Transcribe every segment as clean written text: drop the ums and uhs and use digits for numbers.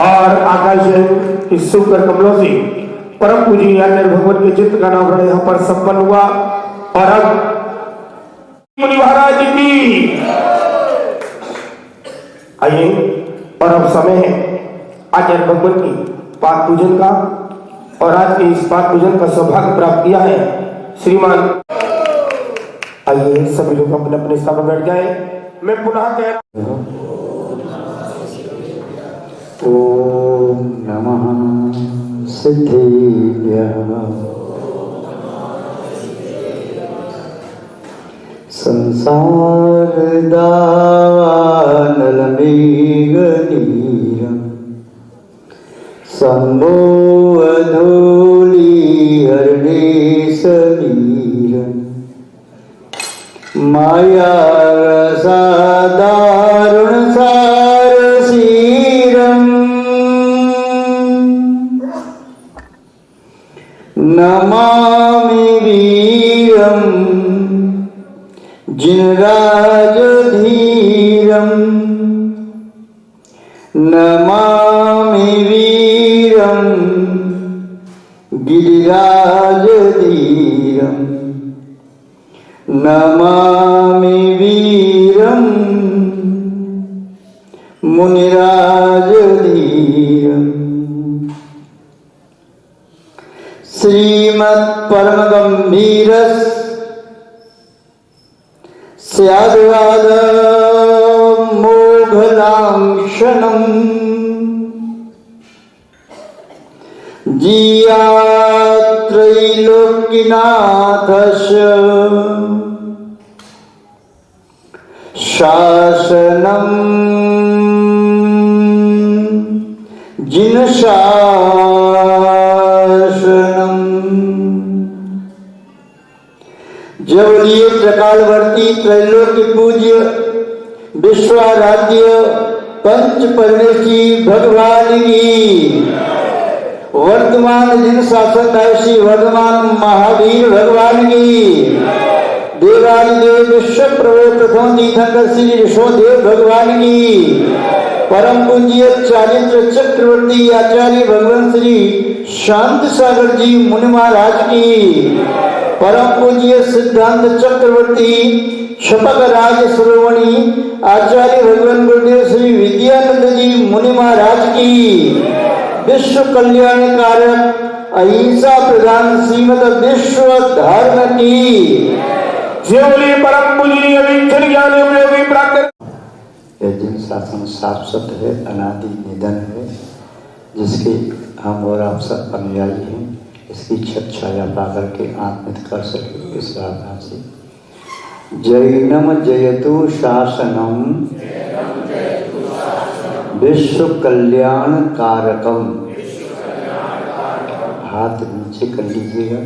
और आकाश की शुभकर कमलों से परम पूजी आचार्य भगवान के चित्र का नाम यहाँ पर संपन्न हुआ। और अब मुनि महाराज की आइए, और अब समय है आचार्य भगवान की पाद पूजन का। और आज के इस पाद पूजन का सौभाग्य प्राप्त किया है श्रीमान। आइए सभी लोग अपने अपने स्थान पर बैठ जाए। मैं पुनः कह ओम नमः सिद्धेभ्यः संसार दावानल मेघनीरं शम्भो अधूलि हरणेशवीरं माया रसादारुण सारसीरं नमामि वीरं जिनराजधीरं नमामि वीरं गिरिराजधीरं नमामि वीरं मुनिराजधीरं। श्रीमत्परमगम्भीरस्य स्याद्वाद मोघलांक्षणम् जियात्रैलोक्यनाथस्य शासनं जिनशासनम् जवलीय त्रिकालवर्ती त्रैलोक्य पूज्य विश्वाराध्य पंच परमेशी भगवान की वर्तमान जिन शासन श्री वर्धमान महावीर भगवान की देवादिदेव विश्व प्रभु प्रथम तीर्थंकर श्री ऋषभदेव भगवान की परम पूज्य चारित्र चक्रवर्ती आचार्य भगवान श्री शांत सागर जी मुनि महाराज की परम पूज्य सिद्धांत चक्रवर्ती क्षपक राज श्रोमणी आचार्य भगवान गुरुदेव श्री विद्यानंद जी मुनि महाराज की विश्व कल्याण कारक अहिंसा प्रधान श्रीमद विश्व धर्म की जेवली परम पूजी अविचल ज्ञान उपयोगी प्राप्त। यह जिन शासन शाश्वत है, अनादि निधन है, जिसके हम और आप सब अनुयायी हैं, इसकी छत छाया पाकर के आत्मित कर सके इस भावना से जैनम जयतु शासनम विश्व कल्याण कारकम। हाथ नीचे कर लीजिएगा।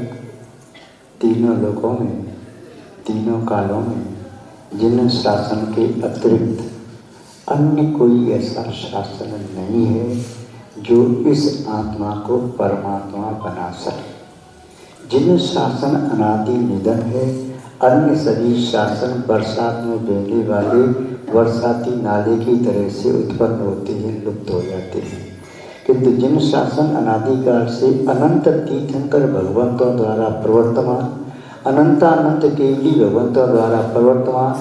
तीनों लोकों में, तीनों कालों में जिन शासन के अतिरिक्त अन्य कोई ऐसा शासन नहीं है जो इस आत्मा को परमात्मा बना सके। जिन शासन अनादि निधन है, अन्य सभी शासन बरसात में बहने वाले बरसाती नाले की तरह से उत्पन्न होते हैं, लुप्त हो जाते हैं। किंतु जिन शासन अनादिकाल से अनंत तीर्थंकर भगवंतों द्वारा प्रवर्तमान, अनंतानंत केवली भगवंतों द्वारा प्रवर्तमान,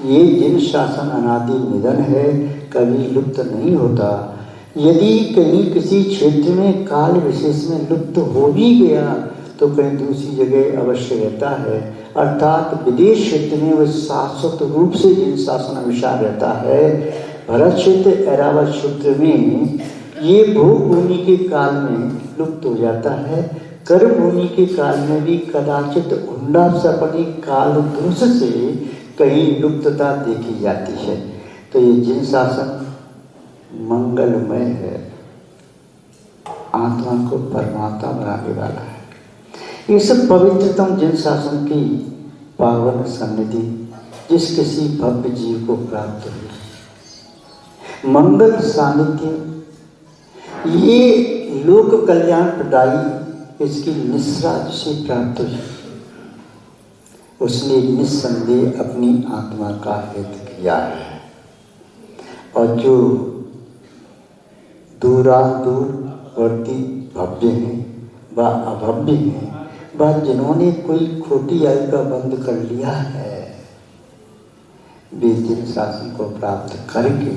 ये जिन शासन अनादि निधन है, कभी लुप्त नहीं होता। यदि कहीं किसी क्षेत्र में काल विशेष में लुप्त हो भी गया तो कहीं दूसरी जगह अवश्य रहता है। अर्थात विदेश क्षेत्र में वह शाश्वत रूप से जिन शासन हमेशा रहता है। भरत क्षेत्र, ऐरावत क्षेत्र में ये भूभूमि के काल में लुप्त हो जाता है। कर्म भूमि के काल में भी कदाचित हुंडा सपनी काल दूष से कहीं लुप्तता देखी जाती है। तो ये जिन शासन मंगलमय है, आत्मा को परमात्मा बनाने वाला है। इस पवित्रतम जिन शासन की पावन सन्निधि जिस किसी भव्य जीव को प्राप्त हुई, मंगल सानिध्य, ये लोक कल्याण प्रदायी इसकी निस्रा जिसे प्राप्त हुई, उसने निस्संदेह अपनी आत्मा का हित किया है। और जो दूरवर्ती भव्य हैं व अभव्य हैं व जिन्होंने कोई खोटी आयु का बंध कर लिया है, वे जिन शासन को प्राप्त करके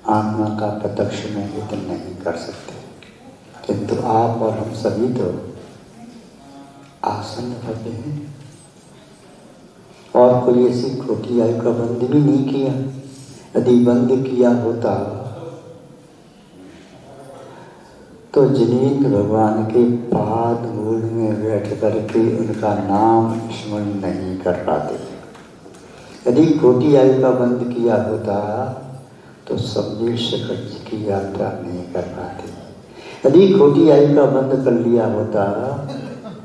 आत्मा का प्रत्यक्ष में हित नहीं कर सकते, किंतु आप और हम सभी तो आसन्न भव्य हैं और कोई ऐसी खोटी आयु का बंध भी नहीं किया। यदि बंद किया होता तो जिनेंद्र भगवान के पाद मूल में बैठ करके उनका नाम स्मरण नहीं कर पाते। यदि खोटी आयु का बंद किया होता तो सबने शकट की यात्रा नहीं कर पाते। यदि खोटी आयु का बंद कर लिया होता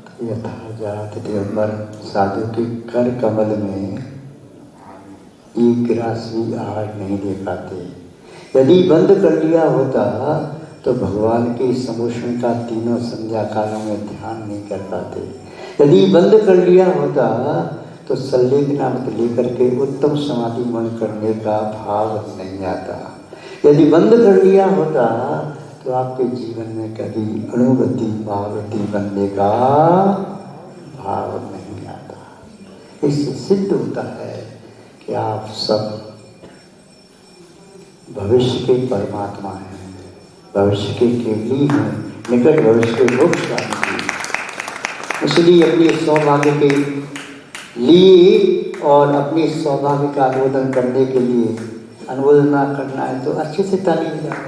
तो यथाजात दिगंबर साधु के कर कमल में एक ग्रास भी आहार नहीं दे पाते। यदि बंद कर लिया होता तो भगवान के समोषण का तीनों संध्या कालों में ध्यान नहीं कर पाते। यदि बंद कर लिया होता तो संलेखना मत लेकर के उत्तम समाधि मन करने का भाव नहीं आता। यदि बंद कर लिया होता तो आपके जीवन में कभी अणुगति भावगति बनने का भाव नहीं आता। इससे सिद्ध होता है कि आप सब भविष्य के परमात्मा हैं, भविष्य के केवली हैं, निकट भविष्य के मोक्षगामी हैं। इसलिए अपने सौभाग्य के लिए और अपने सौभाग्य का अनुमोदन करने के लिए अनुमोदना करना है तो अच्छे से ताली बजाओ।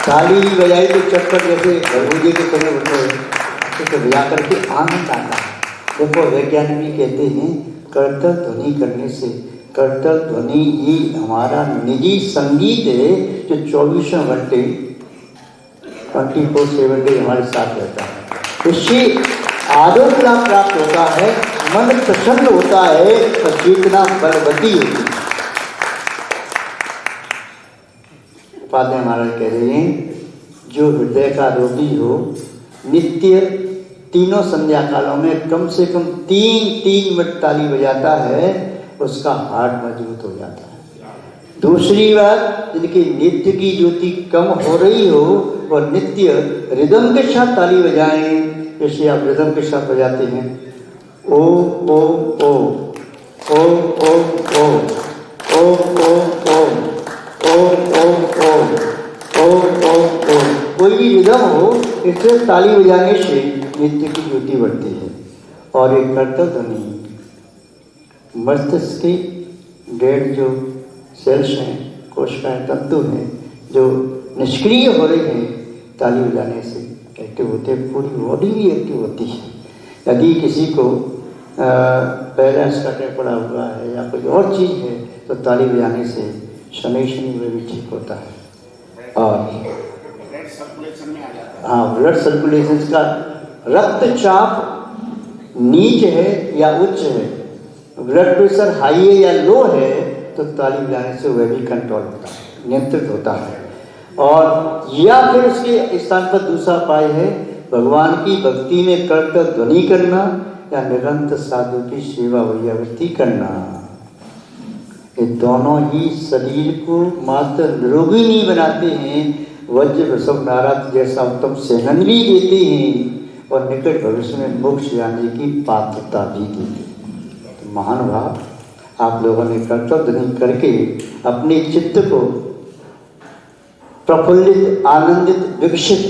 ताली बजाई तो चक्कर जैसे खरबूजे के तरह होते हैं, अच्छे से बजा करके आनंद आता है। देखो वैज्ञानिक भी कहते हैं करतल ध्वनि करने से, करतल ध्वनि ही हमारा निजी संगीत है जो 24 घंटे 24/7 डे हमारे साथ रहता है। इससे आरोग्य लाभ प्राप्त होता है, मन प्रसन्न होता है और चेतना बलवती होती है। उपाध्याय महाराज कह रहे हैं जो हृदय का रोगी हो नित्य तीनों संध्या कालों में कम से कम 3 मिनट ताली बजाता है, उसका हार्ट मजबूत हो जाता है। दूसरी बात, जिनकी नित्य की ज्योति कम हो रही हो वह नित्य रिदम के साथ ताली बजाएं। जैसे आप रिदम के साथ बजाते हैं ओ ओ ओ ओ ओ ओ ओ ओ ओ ओ ओ ओ ओ ओ, कोई भी रिदम हो इससे ताली बजाने से नित्य की ज्योति बढ़ती है। और एक कर्तव्य ध्वनि मस्तिष्क के 1.5 जो सेल्स हैं, कोशिकाएं तंतु हैं जो निष्क्रिय हो रहे हैं, ताली बजाने से एक्टिव होते हैं, पूरी बॉडी भी एक्टिव होती है। यदि किसी को बैलेंस कटे पड़ा हुआ है या कोई और चीज़ है तो ताली बजाने से शनि में भी ठीक होता है। और हाँ, ब्लड सर्कुलेशन का रक्तचाप नीच है या उच्च है, ब्लड प्रेशर हाई है या लो है तो ताली बजाने से वह भी कंट्रोल होता है, नियंत्रित होता है। और या फिर उसके स्थान पर दूसरा उपाय है भगवान की भक्ति में कर्तव्य ध्वनि करना या निरंतर साधु की सेवा वैयावृत्ति करना। ये दोनों ही शरीर को मात्र निरोगी नहीं बनाते हैं, वज्र वृषभ नारद जैसा उत्तम सेनन भी देते हैं और निकट भविष्य में मोक्ष जाने की पात्रता भी देते हैं। तो महानुभाव, आप लोगों ने कर्तव्य ध्वनि करके अपने चित्त को प्रफुल्लित, आनंदित, विकसित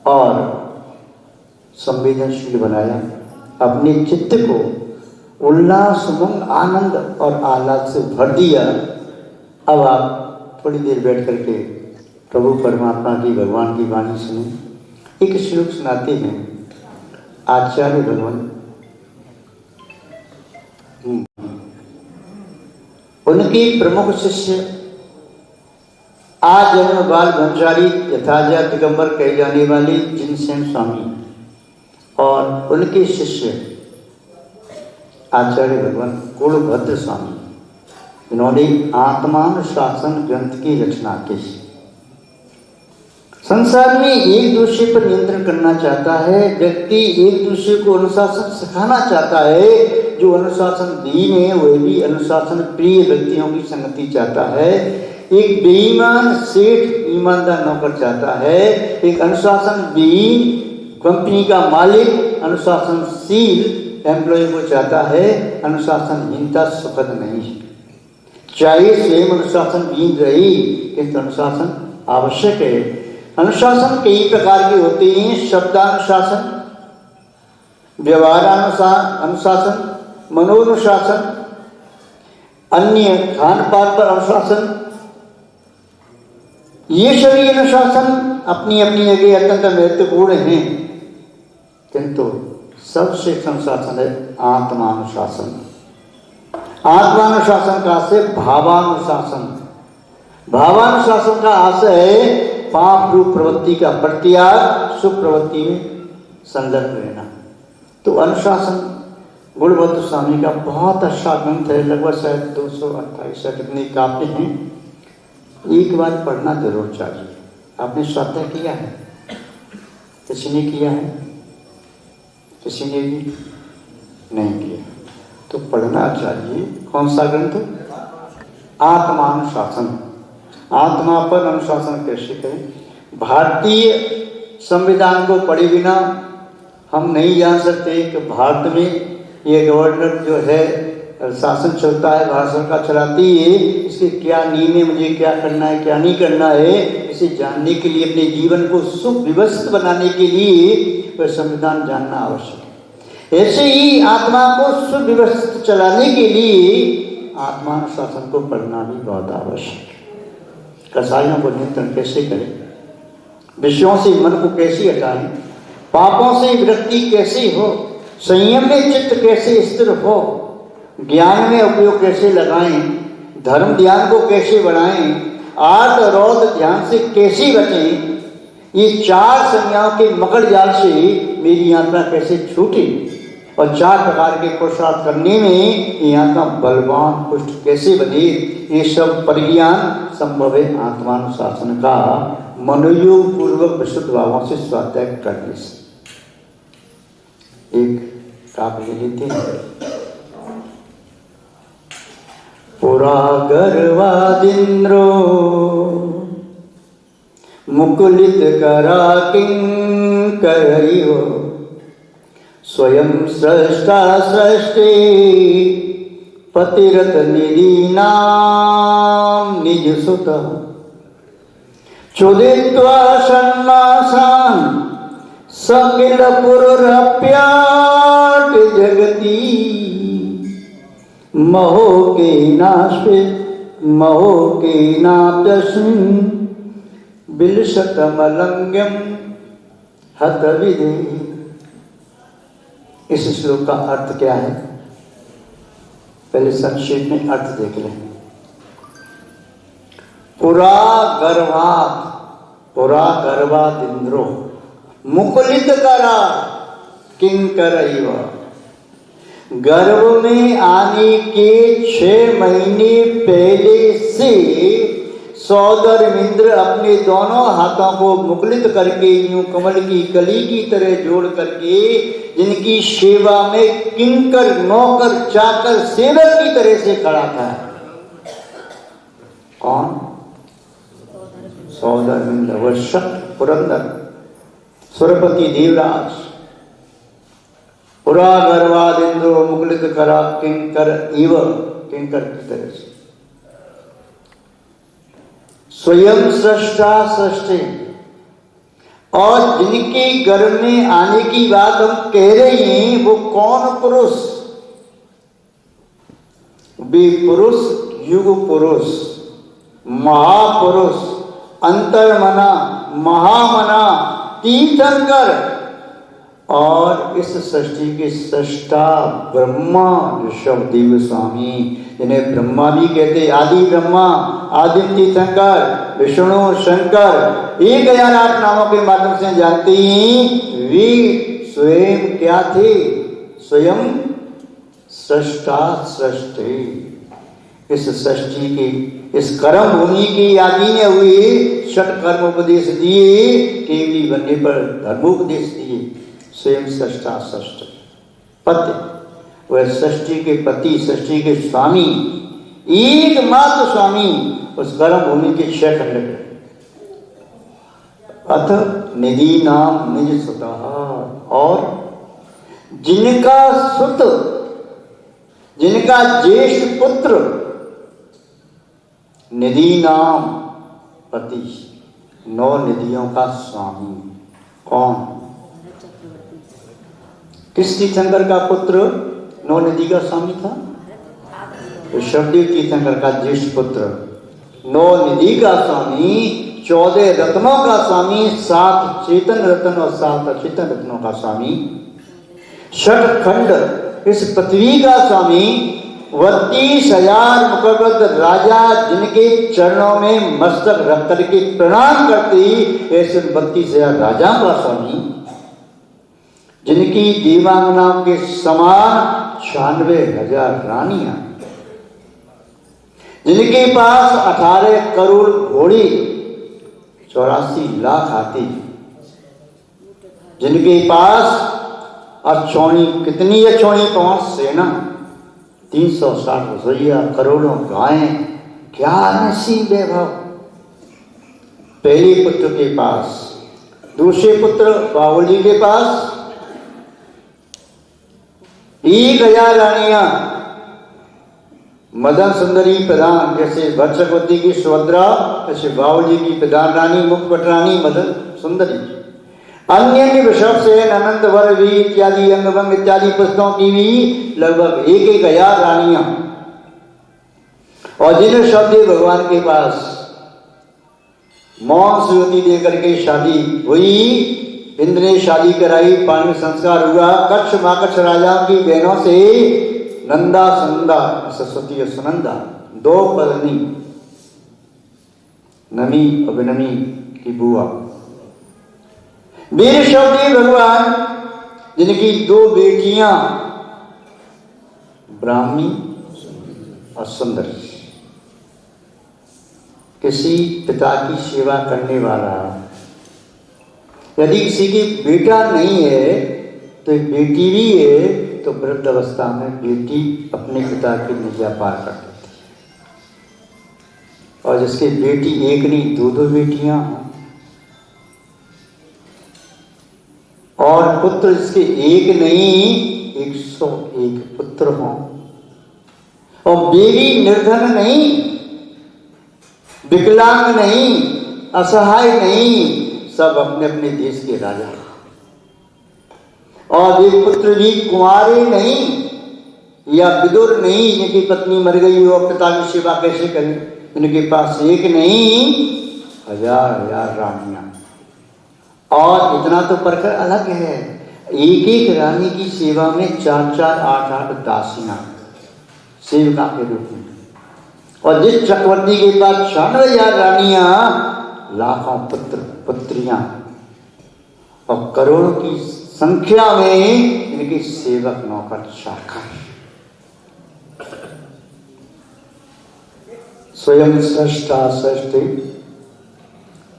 और संवेदनशील बनाया। अपने चित्त को उल्लास, उमंग, आनंद और आह्लाद से भर दिया। अब आप थोड़ी देर बैठ करके प्रभु परमात्मा की, भगवान की वाणी सुने। एक श्लोक सुनाते हैं आचार्य भगवान, उनके प्रमुख शिष्य आज जन्म बाल ब्रह्मचारी यथाजा दिगंबर कहे जाने वाले जिनसेन स्वामी और उनके शिष्य आचार्य भगवान कुलभद्र स्वामी, इन्होंने आत्मानुशासन ग्रंथ की रचना की। संसार में एक दूसरे पर नियंत्रण करना चाहता है, व्यक्ति एक दूसरे को अनुशासन सिखाना चाहता है, जो अनुशासनहीन है वह भी अनुशासन प्रिय व्यक्तियों की संगति चाहता है। एक बेईमान सेठ ईमानदार नौकर चाहता है। एक अनुशासनहीन कंपनी का मालिक अनुशासनशील एम्प्लॉय को चाहता है। अनुशासनहीनता सुखद नहीं है। चाहे स्वयं अनुशासनहीन रही किंतु अनुशासन आवश्यक है। अनुशासन कई प्रकार के होते हैं। शब्दानुशासन, व्यवहारानुशासन, मनोनुशासन, अन्य खान पान पर अनुशासन। ये सभी अनुशासन अपनी अपनी जगह अत्यंत महत्वपूर्ण हैं, किंतु सबसे अनुशासन है आत्मानुशासन। आत्मानुशासन का आशय भावानुशासन। भावानुशासन का आशय है पाप रूप प्रवृत्ति का परित्याग, सुख प्रवृत्ति में संलग्न रहना। तो अनुशासन गुणवंत स्वामी का बहुत अच्छा ग्रंथ है। लगभग शायद 228 कितनी काव्य हैं। एक बार पढ़ना जरूर चाहिए। आपने स्वाध्याय किया है? किसी ने किया है? किसी ने भी नहीं किया तो पढ़ना चाहिए। कौन सा ग्रंथ? आत्मानुशासन। आत्मा पर अनुशासन कैसे करें। भारतीय संविधान को पढ़े बिना हम नहीं जान सकते कि भारत में ये गवर्नर जो है शासन चलता है, भारत सरकार चलाती है, इसके क्या नियम है, मुझे क्या करना है क्या नहीं करना है, इसे जानने के लिए अपने जीवन को सुव्यवस्थित बनाने के लिए वह संविधान जानना आवश्यक है। ऐसे ही आत्मा को सुव्यवस्थित चलाने के लिए आत्मानुशासन को पढ़ना भी बहुत आवश्यक है। कसाईयों को नियंत्रण कैसे करें, विषयों से मन को कैसे हटाएं, पापों से विरक्ति कैसे हो, संयम में चित्त कैसे स्थिर हो, ज्ञान में उपयोग कैसे लगाएं, धर्म ध्यान को कैसे बढ़ाएं, आर्त रोध ध्यान से कैसे बचें, ये चार संज्ञाओं के मकड़ जाल से मेरी यात्रा कैसे छूटे और चार प्रकार के पुरुषार्थ करने में ये आत्मा बलवान पुष्ट कैसे बने, ये सब परिज्ञान संभव है आत्मानुशासन का मनोयोग पूर्वक विशुद्ध भावों से स्वाध्याय करने से। एक काव्य लेते हैं। पुरा गर्वादिन्द्रो मुकुलित करा किंकरैव स्वयं स्रष्टा सृष्टि पतिरत निधीनां निज सुत चोदित्वा सन्नासान् सकिल पुरप्याट जगती महो के नाश्वित महो के नाप्यस्मिन् बिलशतमलंग्यम हत विधे। इस श्लोक का अर्थ क्या है? पहले संक्षेप में अर्थ देख लें। पुरा गर्भात इंद्रो मुकुलित करा किंकरैव। गर्भ में आने के 6 महीने पहले से सौदर इंद्र अपने दोनों हाथों को मुकुलित करके यूं कमल की कली की तरह जोड़ करके जिनकी सेवा में किंकर नौकर चाकर सेवक की तरह से खड़ा था। कौन? सौदर इंद्र वशक पुरंदर सुरपति देवराज। पुरा गर्वाद इंद्रो मुकुलित करा किंकर इव, किंकर की तरह से। स्वयं सृष्टा सृष्टि, और जिनके गर्भ में आने की बात हम कह रहे हैं वो कौन पुरुष? वे पुरुष युग पुरुष, महापुरुष, अंतर्मना, महामना, तीर्थंकर और इस सृष्टि के सृष्टा ब्रह्मा ऋषभदेव स्वामी, जिन्हें ब्रह्मा भी कहते, आदि ब्रह्मा, आदि तीर्थंकर, विष्णु शंकर, 1008 नामों के माध्यम से जानते हैं। वे स्वयं क्या थे? स्वयं सृष्टा सृष्टि। इस सृष्टि के इस कर्म भूमि की आदि ने हुए 6 कर्म उपदेश दिए, केवली बनने पर धर्मोपदेश दिए। स्वयं सृष्टा सृष्टि पति वह सृष्टि के पति, सृष्टि के स्वामी, एकमात्र स्वामी उस गर्भ भूमि के 6 खंड के अथ निधि नाम निज सुतः, और जिनका सुत, जिनका ज्येष्ठ पुत्र निधि नाम पति, 9 निधियों का स्वामी। कौन? किस तीर्थंकर का पुत्र 9 निधि का स्वामी था? ऋषभदेव तीर्थंकर का ज्येष्ठ पुत्र, 9 निधि का स्वामी, 14 रत्नों का स्वामी, 7 चेतन रत्न और 7 अचेतन रत्नों का स्वामी, 6 खंड इस पृथ्वी का स्वामी, 32,000 मुखबद्ध राजा जिनके चरणों में मस्तक रख करके प्रणाम करते ही ऐसे 32,000 राजाओं का स्वामी, जिनकी देवांगनाओं के समान 96,000 रानियां, जिनके पास 18 करोड़ घोड़े, 84 लाख हाथी, जिनके पास अक्षौणी, कितनी अक्षौणी पहुंच सेना, 360 रसोइया, करोड़ों गायें, क्या नसीब वैभव। पहले पुत्र के पास, दूसरे पुत्र बाहुली के पास 1,000 रानियां, मदन सुंदरी प्रधान, जैसे भद्रवती की सुभद्रा, जैसे बाहुली की प्रधान रानी मुखपट रानी मदन सुंदरी, अन्य वृषभ से अनंत वर भी इत्यादि अंगभंग इत्यादि पुस्तकों की भी लगभग 1,000 रानियां। और जिन ऋषभदेव भगवान के पास मौन सुयोति देकर के शादी हुई, इंद्र ने शादी कराई, पानी संस्कार हुआ, कच्छ माकच्छ राजाओं की बहनों से नंदा सुनंदा, सरस्वती और सुनंदा, 2 पत्नी, नमी अभिनमी की बुआ, वीर ऋषभदेव भगवान जिनकी 2 बेटियां ब्राह्मी और सुंदरी। किसी पिता की सेवा करने वाला, यदि किसी की बेटा नहीं है तो एक बेटी भी है, तो वृद्ध अवस्था में बेटी अपने पिता की निजा पार कर देती है। और जिसकी बेटी एक नहीं 2-2 बेटियां हों, और पुत्र जिसके एक नहीं 101 पुत्र हों, और बेटी निर्धन नहीं, विकलांग नहीं, असहाय नहीं, सब अपने अपने देश के राजा, और वे पुत्र भी कुंवारे नहीं या विदुर नहीं, जिनकी पत्नी मर गई हो, पिता की सेवा कैसे करें, इनके पास एक नहीं 1,000 रानियां। और इतना तो परखर अलग है, एक रानी की सेवा में 4-4, 8-8 दासियां सेविका के रूप में। और जिस चक्रवर्ती के पास 96,000 रानियां, लाखों पुत्र पुत्रियां और करोड़ों की संख्या में इनके सेवक नौकर चाकर, स्वयं सृष्टा सृष्टि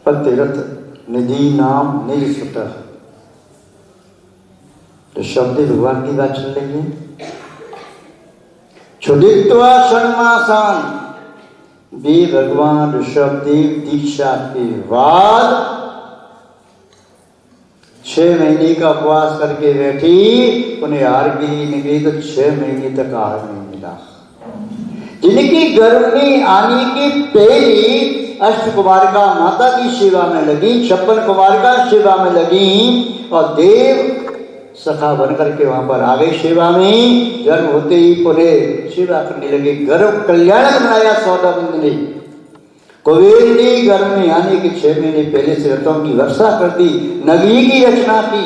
पतिरथ निधि नाम निज सुतः। तो शब्द भगवान की बात चल रही है। छुदित्वा षण्मासान, वे भगवान ऋषभदेव दीक्षा के बाद 6 महीने का उपवास करके बैठी, उन्हें आहार के लिए निकली तो 6 महीने तक आहार नहीं मिला। जिनकी गर्भ में आने के पहले अष्ट कुमारिका माता की सेवा में लगी, 56 कुमारिका सेवा में लगी, और देव सखा बन करके वहां पर आ गई सेवा में। जन्म होते ही पुनः सेवा करने लगे। गर्भ कल्याणक बनाया सौदामिनी ने। कुबेर ने गर्भ में आने के 6 महीने पहले से रथों की वर्षा कर दी, नगरी की रचना की,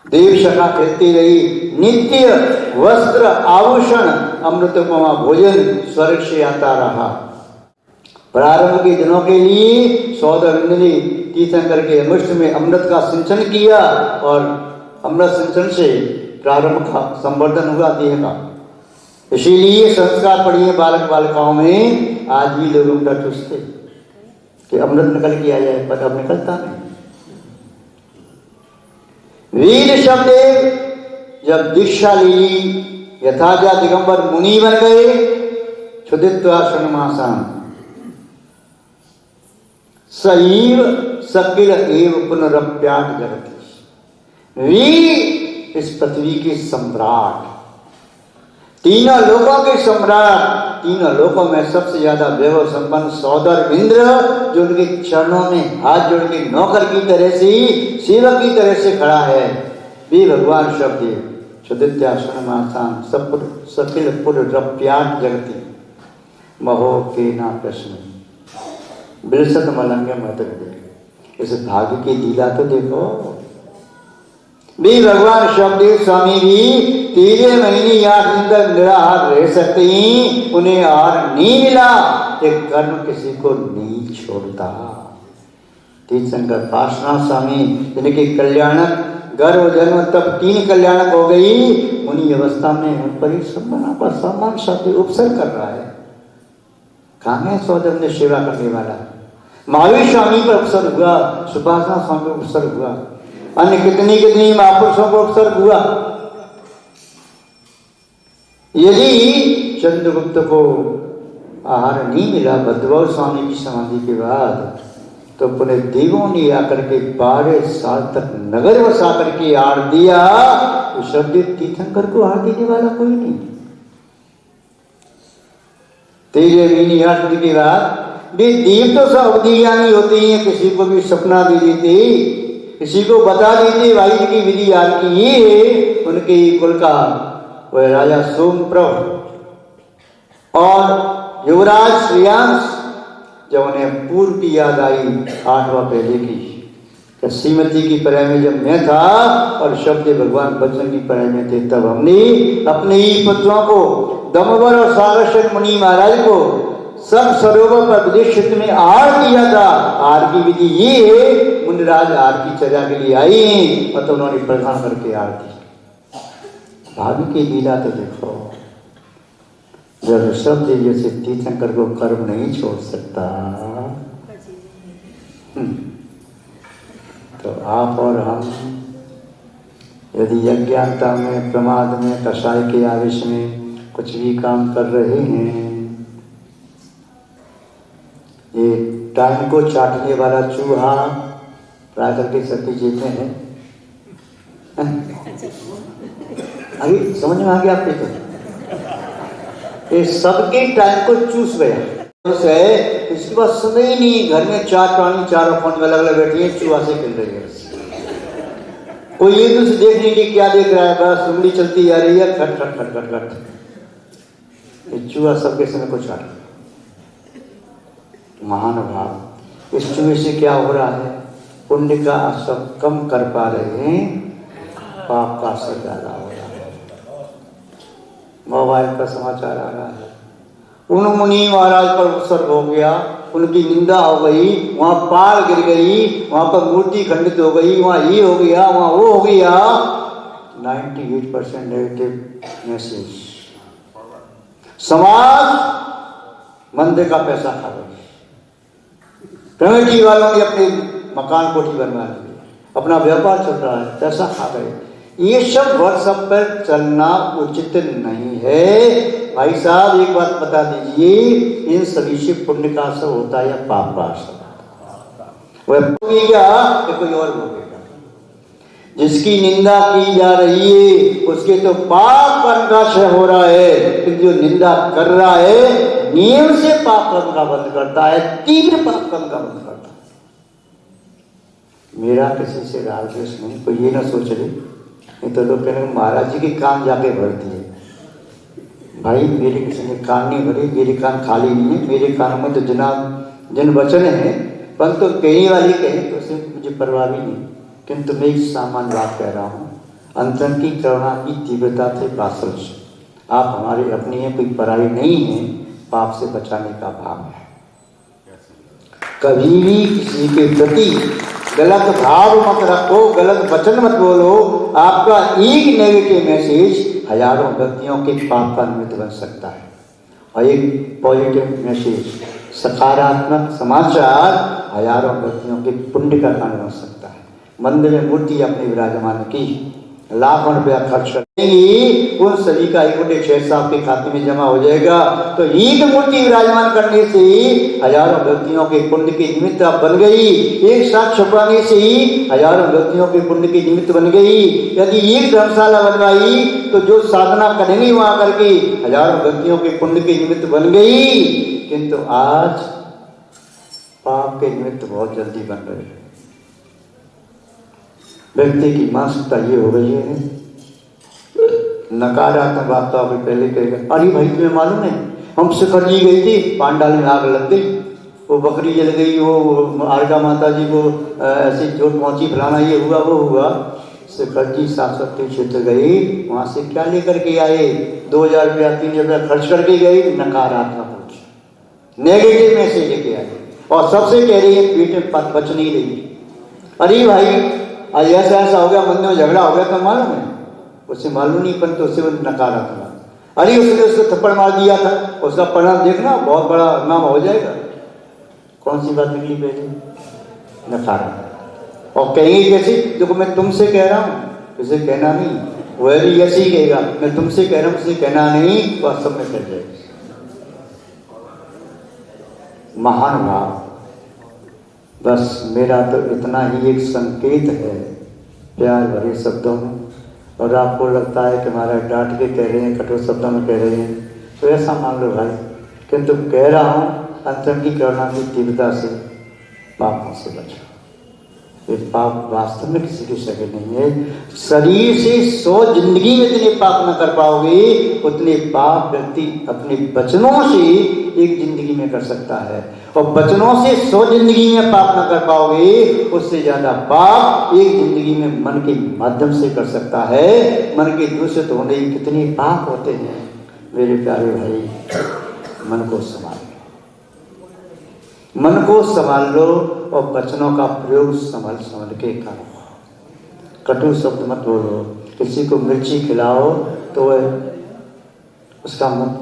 देव सखा कहती रही, नित्य वस्त्र आभूषण अमृतोपमा भोजन स्वर्ग से आता रहा। प्रारंभ के दिनों के लिए सौदामिनी तीर्थंकर के मुष्ट में अमृत का सिंचन किया, और अमृत सिंचन से प्रारंभ का संवर्धन हुआ देह का। इसीलिए संस्कार पढ़िए बालक बालिकाओं में, आज भी लोग उनका चूसते कि अमृत निकल के आ जाए, पर अब निकलता नहीं। वीर ऋषभदेव जब दीक्षा ली यथाजा दिगंबर मुनि बन गए, क्षुदित्वाश्रमासाम सैव सकिल एव पुनरप्याट जगति। वी इस पृथ्वी के सम्राट, तीनों लोकों के सम्राट, तीनों लोकों में सबसे ज्यादा वैभव संपन्न सौदर इंद्र, जो उनके चरणों में हाथ जोड़ के नौकर की तरह से, सेवक की तरह से खड़ा है, वे भगवान शब्द क्षुदित्याश्रमासाम सकिल पुनरप्याट जगति महो के ना प्रश्न बिलसत मलंगे मत। इस भाग्य की लीला तो देखो। भी भगवान शब्देव स्वामी भी 13 महीने 8 दिन तक निराहार रह सकते ही, उन्हें आहार नहीं मिला, एक कर्म किसी को नहीं छोड़ता। तीर्थंकर पार्श्वनाथ स्वामी जिनके कल्याणक गर्भ जन्म तब 3 कल्याणक हो गई, उन्हीं अवस्था में उन पर ही सम्मान पर सम्मान शब्द उपसर्ग कर रहा है। कहाँ है सौदम ने सेवा करने वाला? महावीर स्वामी पर अवसर हुआ, सुभाषना स्वामी पर अवसर हुआ, अन्य कितनी कितनी महापुरुषों को अवसर हुआ। यदि चंद्रगुप्त को आहार नहीं मिला भद्रवल स्वामी की समाधि के बाद, तो पुनः देवों ने आकर के 12 साल तक नगर बसा करके आहार दिया। शब्द तीर्थंकर को आहार देने वाला कोई नहीं। 13 महीने 8 दिन के बाद देव तो सब अवधियानी होती है, किसी को भी सपना दे देते, किसी को बता देते भाई की विधि यार की ये है उनके कुल का। वह राजा सोमप्रभ और युवराज श्रेयांश, जब उन्हें पूर्व की याद आई 8वां पहले की, श्रीमती की पराय में जब मैं था और शब्द भगवान बच्चन की पराय में थे, तब हमने अपने ही पुत्रों को दमोदर और सारस्वत मुनि महाराज को सब सरोवर पर विदेश क्षेत्र में आहार दिया था। आहार की विधि ये है, मुनिराज आहार की चर्चा के लिए आई और तो उन्होंने प्रधान करके आहार दी। भाभी की लीला तो देखो। जब शब्द जैसे तीर्थंकर को कर्म नहीं छोड़ सकता, तो आप और हम यदि अज्ञानता में, प्रमाद में, कषाय के आवेश में कुछ भी काम कर रहे हैं, ये टाइम को चाटने वाला चूहा राजा के सती जी में है। अभी समझ में आ गया आपके? तो ये सबके टाइम को चूस गया है। इसके बाद समय ही नहीं, घर में 4 प्राणी 4 फोन में अलग अलग बैठी है, चूहा से खेल रही है। कोई एक दूसरे देख नहीं कि क्या देख रहा है, बस उंगली चलती जा रही है, खट खट खट खट खट। चूहा सबके समय को चाट। महानुभाव, इस चूहे से क्या हो रहा है? पुण्य का सब कम कर पा रहे हैं, पाप का असर ज्यादा हो रहा है। मोबाइल का समाचार आ रहा है, उन मुनि महाराज पर उत्सर्ग हो गया, उनकी निंदा हो गई, वहां पाल गिर गई, वहां पर मूर्ति खंडित हो गई, वहां ये हो गया, वहां वो हो गया। 98% नेगेटिव मैसेज। समाज मंदिर का पैसा खा गई। कमेटी वालों ने अपने मकान कोठी बनवा ली, अपना व्यापार चल रहा है, पैसा खा गए। ये सब व्हाट्सएप पर चलना उचित नहीं है। भाई साहब एक बात बता दीजिए, इन सभी से पुण्य का असर होता है या पाप का असर? वह भोगेगा या कोई और भोगेगा? जिसकी निंदा की जा रही है उसके तो पाप कर्म का क्षय हो रहा है, फिर जो निंदा कर रहा है नियम से पाप कर्म का बंद करता है, तीव्र पाप कर्म का बंद करता है। मेरा किसी से राग द्वेष नहीं, कोई ये ना सोच ले नहीं तो लोग कहेंगे महाराज जी के कान जाके भर दिए। भाई मेरे किसी ने कान नहीं भरे, मेरे कान खाली नहीं है, मेरे कान में तो जन वचन है, परंतु कहने वाली कहे तो उसे मुझे परवाह भी नहीं। किंतु मैं एक सामान्य बात कह रहा हूँ, अंतर की करुणा की तीव्रता से बासल। आप हमारे अपने हैं, कोई पराई नहीं है, पाप से बचाने का भाव है। कभी भी किसी के प्रति गलत भाव मत रखो, गलत वचन मत बोलो। आपका एक नेगेटिव मैसेज हजारों व्यक्तियों के पाप का निमित्त बन सकता है, और एक पॉजिटिव मैसेज, सकारात्मक समाचार हजारों व्यक्तियों के पुण्य का कारण बन सकता है। मंदिर में मूर्ति अपने विराजमान की, लाखों रुपया खर्च करेंगी, उन सभी का इकट्ठे शेर साहब के खाते में जमा हो जाएगा। तो एक मूर्ति विराजमान करने से ही हजारों व्यक्तियों के पुण्य की निमित्त आप बन गई। एक साथ छुपाने से ही हजारों व्यक्तियों के पुण्य की निमित्त बन गई। यदि एक धर्मशाला बनवाई तो जो साधना करेंगी वहां करके हजारों व्यक्तियों के पुण्य की निमित्त बन गई। किंतु आज पाप के निमित्त बहुत जल्दी बन रहे हैं। व्यक्ति की मानसिकता ये हो गई है, नकारात्मक बात तो अभी पहले कहेगा, अरे भाई तुम्हें मालूम है हम शिखर जी गई थी, पांडाल में आग लग गई, वो बकरी जल गई, वो आर्गा माता जी को ऐसी चोट पहुंची, फलाना ये हुआ वो हुआ। शिखर जी शाश्वती क्षेत्र गई, वहां से क्या लेकर के आए? 2000 रुपया 3000 रुपया खर्च करके गई, नकारात्मक नेगेटिव मैसेज लेके आए। और सबसे कह रही है पीठ में बच नहीं रही, अरे भाई आज ऐसा ऐसा हो गया, मन में झगड़ा हो गया, तो मालूम है? उसे मालूम नहीं, परंतु उससे वो नकारात्मक। अरे उसने उसको थप्पड़ मार दिया था, उसका परिणाम देखना बहुत बड़ा नाम हो जाएगा। कौन सी बात निकली पहले? नकारात्मक। और कहेंगे कैसे? देखो मैं तुमसे कह रहा हूँ, उसे कहना नहीं, वह भी ऐसे ही कहेगा, मैं तुमसे कह रहा हूँ, उसे कहना नहीं, वास्तव में कर जाएगा। महान भाव। बस मेरा तो इतना ही एक संकेत है प्यार भरे शब्दों में, और आपको लगता है कि हमारा डांट के कह रहे हैं, कठोर शब्दों में कह रहे हैं, तो ऐसा मान लो भाई। किंतु कह रहा हूँ अंतर की करुणा की तीव्रता से, पापों से बचो। ये पाप वास्तव में किसी की शक्ल नहीं है। शरीर से 100 जिंदगी में जितने पाप न कर पाओगे, उतने पाप व्यक्ति अपने वचनों से एक जिंदगी में कर सकता है। और वचनों से 100 जिंदगी में पाप न कर पाओगे, उससे ज्यादा पाप एक जिंदगी में मन के माध्यम से कर सकता है। मन के दूषित होने कितने पाप होते हैं मेरे प्यारे भाई। मन को संभाल, मन को संभाल लो, और वचनों का प्रयोग संभल संभल के करो। कटु शब्द मत बोलो। किसी को मिर्ची खिलाओ तो उसका मुंह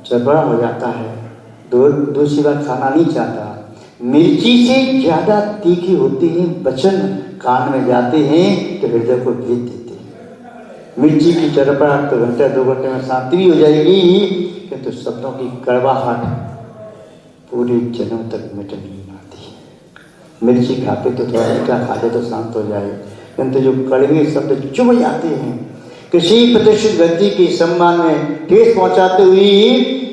चरबरा हो जाता है, दूसरी बार खाना नहीं चाहता। मिर्ची से ज्यादा तीखी होती है वचन, कान में जाते हैं तो हृदय को भेद देते हैं। मिर्ची की चरबराहट तो घंटे 2 घंटे में शांति भी हो जाएगी, किंतु शब्दों की कड़वाहट पूरे जन्म तक मिट नहीं पाती है। मिर्ची खाते तो थोड़ा मीठा खाते तो शांत हो जाए, किंतु जो कड़वे शब्द चुभ जाते हैं, किसी प्रतिष्ठित व्यक्ति के सम्मान में ठेस पहुंचाते हुए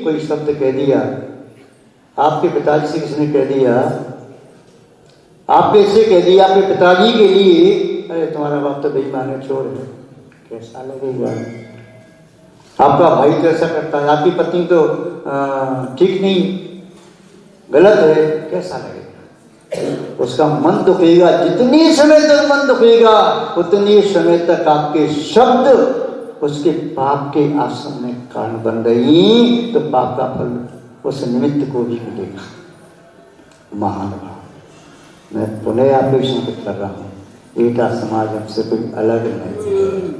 कोई शब्द कह दिया, आपके पिताजी से किसने कह दिया, आपके से कह दिया आपके पिताजी के लिए, अरे तुम्हारा बाप तो बेईमान है, छोड़ है, कैसा लगेगा? आपका भाई तो ऐसा करता है, आपकी पत्नी तो ठीक नहीं, गलत है, कैसा लगेगा? उसका मन दुखेगा। जितनी समय तक मन दुखेगा, उतनी समय तक आपके शब्द उसके पाप के आश्रम में कारण बन रही, तो पाप का फल उस निमित्त को भी मिलेगा। महान भाव। मैं पुनः आपको संकेत कर रहा हूँ, एटा समाज हमसे कोई अलग नहीं है।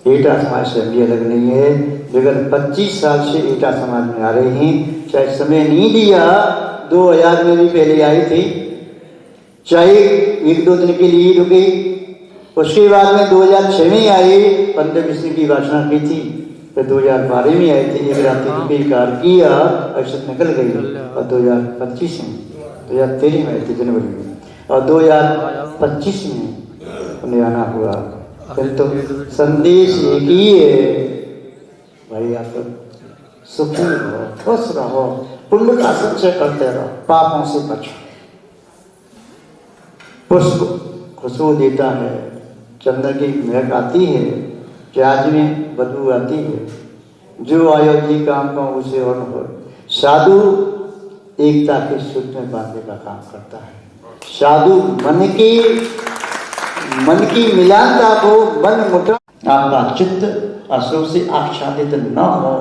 एटा समाज से भी अलग नहीं है। विगत 25 साल से एटा समाज में आ रहे हैं। चाहे समय नहीं दिया, 2000 में भी पहले आई थी, चाहे 1-2 दिन के लिए रुकी, उसके बाद में 2006 में आए, 15-20 दिन की भाषण की थी, फिर 2012 में आई थी, एक रात की कार किया, अक्षत निकल गई, और 2025 में 2013 में आई थी जनवरी में, और 2025 में उन्हें आना हुआ। फिर तो संदेश एक ही है भाई, आप सुखी रहो, खुश रहो, पुण्य का संचय करते रहो, पापों से बचो। पुष्प खुशबू देता है, चंदन की महक आती है, प्याज में बदबू आती है, जो अयोध्या काम को उसे और हो। साधु एकता के सूत्र में बांधने का काम करता है। साधु मन की मिलानता को मन मुठा, आपका चित्त असुर से आच्छादित न हो,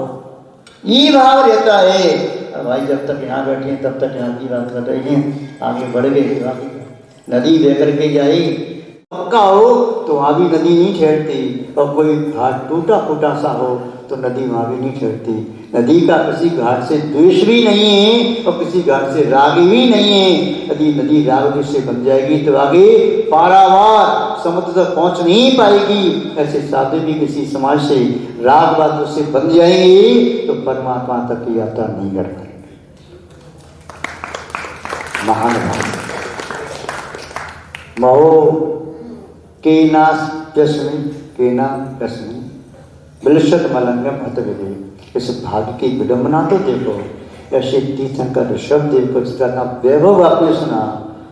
ये भाव रहता है। भाई जब तक यहाँ बैठे हैं तब तक यहाँ की बात कर रहे हैं, आगे बढ़ गए, नदी बह करके जाए पक्का हो तो वहाँ भी नदी नहीं ठहरती, और कोई घाट टूटा फूटा सा हो तो नदी वहाँ भी नहीं ठहरती। नदी का किसी घाट से द्वेष भी नहीं है और किसी घाट से राग भी नहीं है। यदि नदी राग से बन जाएगी तो आगे पारावार समुद्र तक पहुँच नहीं पाएगी। ऐसे साधु भी किसी समाज से राग बातों से बन जाएंगे तो परमात्मा तक की यात्रा नहीं कर पाएंगे। महान भाव महो के नाश प्यस्मी बिलशत मलंगम हत विधि। इस भाग्य की विडंबना तो देखो, ऐसे तीर्थंकर ऋषभ देव को जिसका नाम वैभव आपने सुना,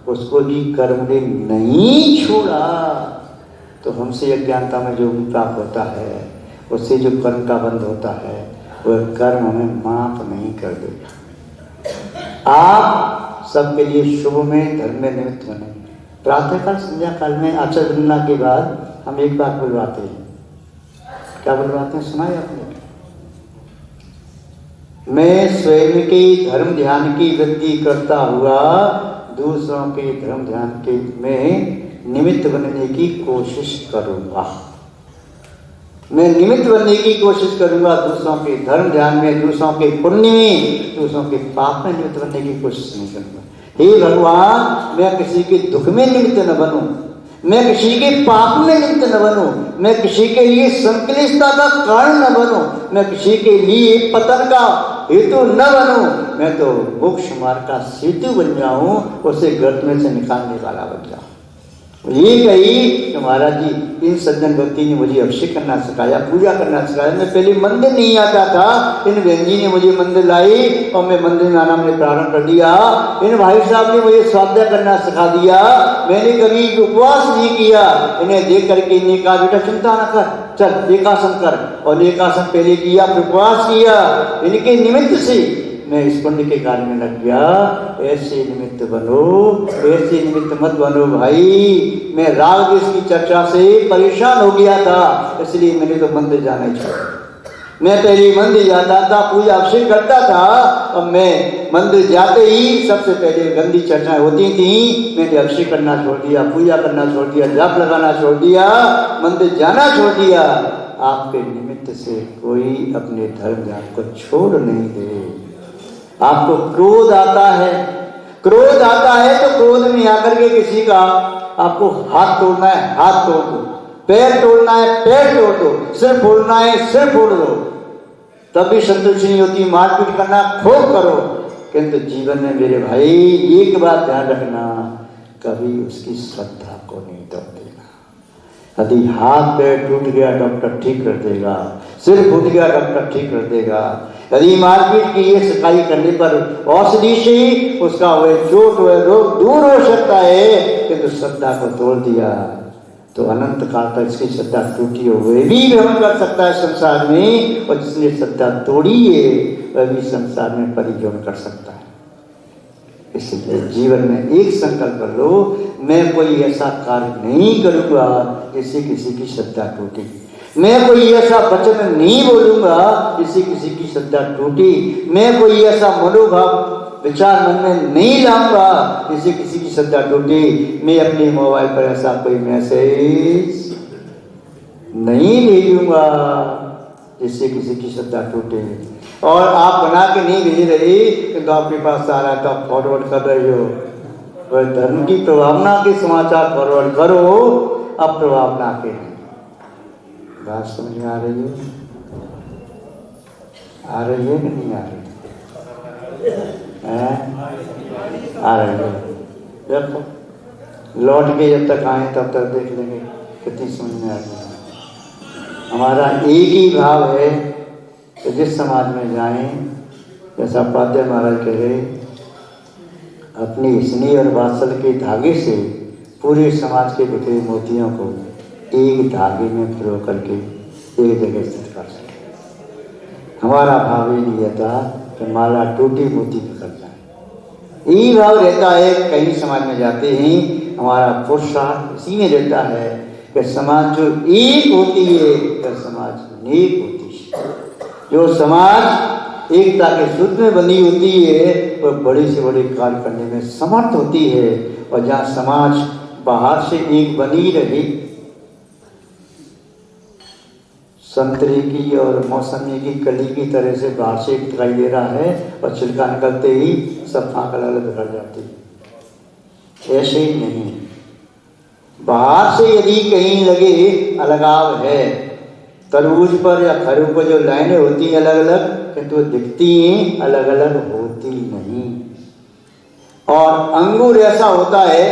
उसको भी कर्म ने नहीं छोड़ा। तो हमसे अज्ञानता में जो प्राप्त होता है, उससे जो कर्म का बंध होता है, वह कर्म हमें माफ नहीं कर देगा। आप सबके लिए शुभ में धर्म में निमित्त बने। प्रातःकाल संध्या काल में आचार्य वंदना के बाद हम एक बात बुलवाते हैं। क्या बुलवाते हैं सुना है आपने? मैं स्वयं के धर्म ध्यान की वृद्धि करता हुआ दूसरों के धर्म ध्यान के में निमित्त बनने की कोशिश करूंगा। मैं निमित्त बनने की कोशिश करूंगा दूसरों के धर्म ध्यान में, दूसरों के पुण्य में, दूसरों के पाप में निमित्त बनने की कोशिश नहीं करूंगा। हे भगवान, मैं किसी के दुख में निमित्त न बनूं, मैं किसी के पाप में निमित्त न बनूं, मैं किसी के लिए संक्लिष्टता का कारण न बनूं, मैं किसी के लिए पतन का हेतु न बनूं, मैं तो मोक्ष मार्ग का सेतु बन जाऊं, उसे गर्त में से निकालने वाला बन जाऊं। ये कही कि महाराज जी, इन सज्जन व्यक्ति ने मुझे अभिषेक करना सिखाया, पूजा करना सिखाया। मैं पहले मंदिर नहीं आता था, इन बहन जी ने मुझे मंदिर लाई और मैं मंदिर में आना मैंने प्रारंभ कर दिया। इन भाई साहब ने मुझे स्वाध्याय करना सिखा दिया। मैंने कभी उपवास नहीं किया। इन्हें देख करके इन्हें कहा, बेटा चिंता न कर, चल एकासन कर। और एकासन पहले किया, फिर उपवास किया। इनके निमित्त से मैं इस पुण्य के कार्य में लग गया। ऐसे निमित्त बनो, ऐसे निमित्त मत बनो भाई। मैं राग देश की चर्चा से परेशान हो गया था, इसलिए मैंने तो मंदिर जाना ही छोड़ा। मैं पहले मंदिर जाता था, पूजा अभिषेक करता था, और मैं मंदिर जाते ही सबसे पहले गंदी चर्चाएं होती थी। मैंने अभिषेक करना छोड़ दिया, पूजा करना छोड़ दिया, जाप लगाना छोड़ दिया, मंदिर जाना छोड़ दिया। आपके निमित्त से कोई अपने धर्म ज्ञान को छोड़ नहीं दे। आपको क्रोध आता है, क्रोध आता है तो क्रोध में आकर के किसी का आपको हाथ तोड़ना है, हाथ तोड़ दो, पैर तोड़ना है, पैर तोड़ दो, सिर फोड़ना है, सिर फोड़ दो, तब भी संतुष्टि नहीं होती। मारपीट करना खूब करो, किंतु जीवन में मेरे भाई एक बात ध्यान रखना, कभी उसकी श्रद्धा को नहीं तोड़ देना। यदि हाथ पैर टूट गया डॉक्टर ठीक कर देगा, सिर फूट गया डॉक्टर ठीक कर देगा। यदि मारपीट की ये सिकाई करने पर औषधि से उसका वह चोट वह रोग दूर हो सकता है, किंतु श्रद्धा को तोड़ दिया तो अनंत काल तक इसकी श्रद्धा टूटी हो वह भी भ्रमण कर सकता है संसार में, और जिसने श्रद्धा तोड़ी है वह भी संसार में परिभ्रमण कर सकता है। इसलिए जीवन में एक संकल्प कर लो, मैं कोई ऐसा कार्य नहीं करूंगा जिससे किसी की श्रद्धा टूटी। मैं कोई ऐसा वचन नहीं बोलूंगा जिससे किसी की श्रद्धा टूटी। मैं कोई ऐसा मनोभाव विचार मन में नहीं लाऊंगा जिससे किसी की श्रद्धा टूटी। मैं अपने मोबाइल पर ऐसा कोई मैसेज नहीं भेजूंगा जिससे किसी की श्रद्धा टूटे। और आप बना के नहीं भेज रहे तो आपके पास आ रहा है तो आप फॉरवर्ड कर रहे हो। वह धर्म की प्रभावना के समाचार फॉरवर्ड करो, अब प्रभावना के नहीं। बात समझ में आ रही है? आ रही है कि नहीं आ रही है? आ रही है। देखो लौट के जब तक आए तब तक देख लेंगे कितनी समझ में आ रही है। हमारा एक ही भाव है कि जिस समाज में जाएं, जैसा पाद्य महाराज कह रहे, अपनी स्नेह और वात्सल्य के धागे से पूरे समाज के बिखरे मोतियों को एक धागे में पिरो करके एक जगह स्थित कर सके। हमारा भाव ही नहीं रहता कि माला टूटी मोती पकड़ जाए। यही भाव रहता है। कहीं समाज में जाते ही हमारा पुरुषार्थ इसी में रहता है कि समाज जो एक होती है वह समाज नेक होती है। जो समाज एकता के सूत्र में बनी होती है वह बड़े से बड़े कार्य करने में समर्थ होती है। और जहाँ समाज बाहर से एक बनी रही, संतरे की और मौसमी की कली की तरह से बाहर से दिखाई दे रहा है और छिलका निकलते ही सब फांक अलग अलग बिखर जाती है। ऐसे ही नहीं, बाहर से यदि कहीं लगे अलगाव है, तरबूज पर या खरू पर जो लाइनें होती हैं अलग अलग, किंतु दिखती हैं अलग अलग होती नहीं। और अंगूर ऐसा होता है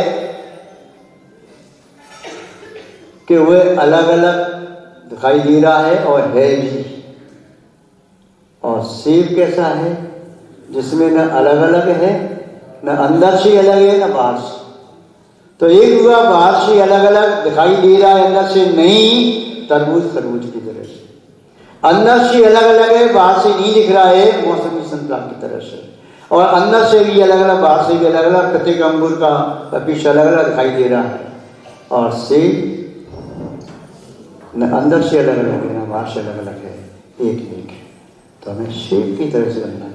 कि वह अलग अलग दिखाई दे रहा है और है भी। और सेब कैसा है, जिसमें न अलग अलग है, न अंदर से अलग है, न बाहर से। तो एक हुआ बाहर से अलग अलग दिखाई दे रहा है, अंदर से नहीं, तरबूज खरबूज की तरह से। अंदर से अलग अलग है, बाहर से नहीं दिख रहा है, मौसमी संतरा की तरह से। और अंदर से भी अलग अलग, बाहर से भी अलग अलग, प्रत्येक अंगूर का पीस अलग अलग दिखाई दे रहा है। और सेब न अंदर से अलग अलग है, न बाहर से अलग अलग है, एक एक है। तो हमें सेब की तरह से बनना है।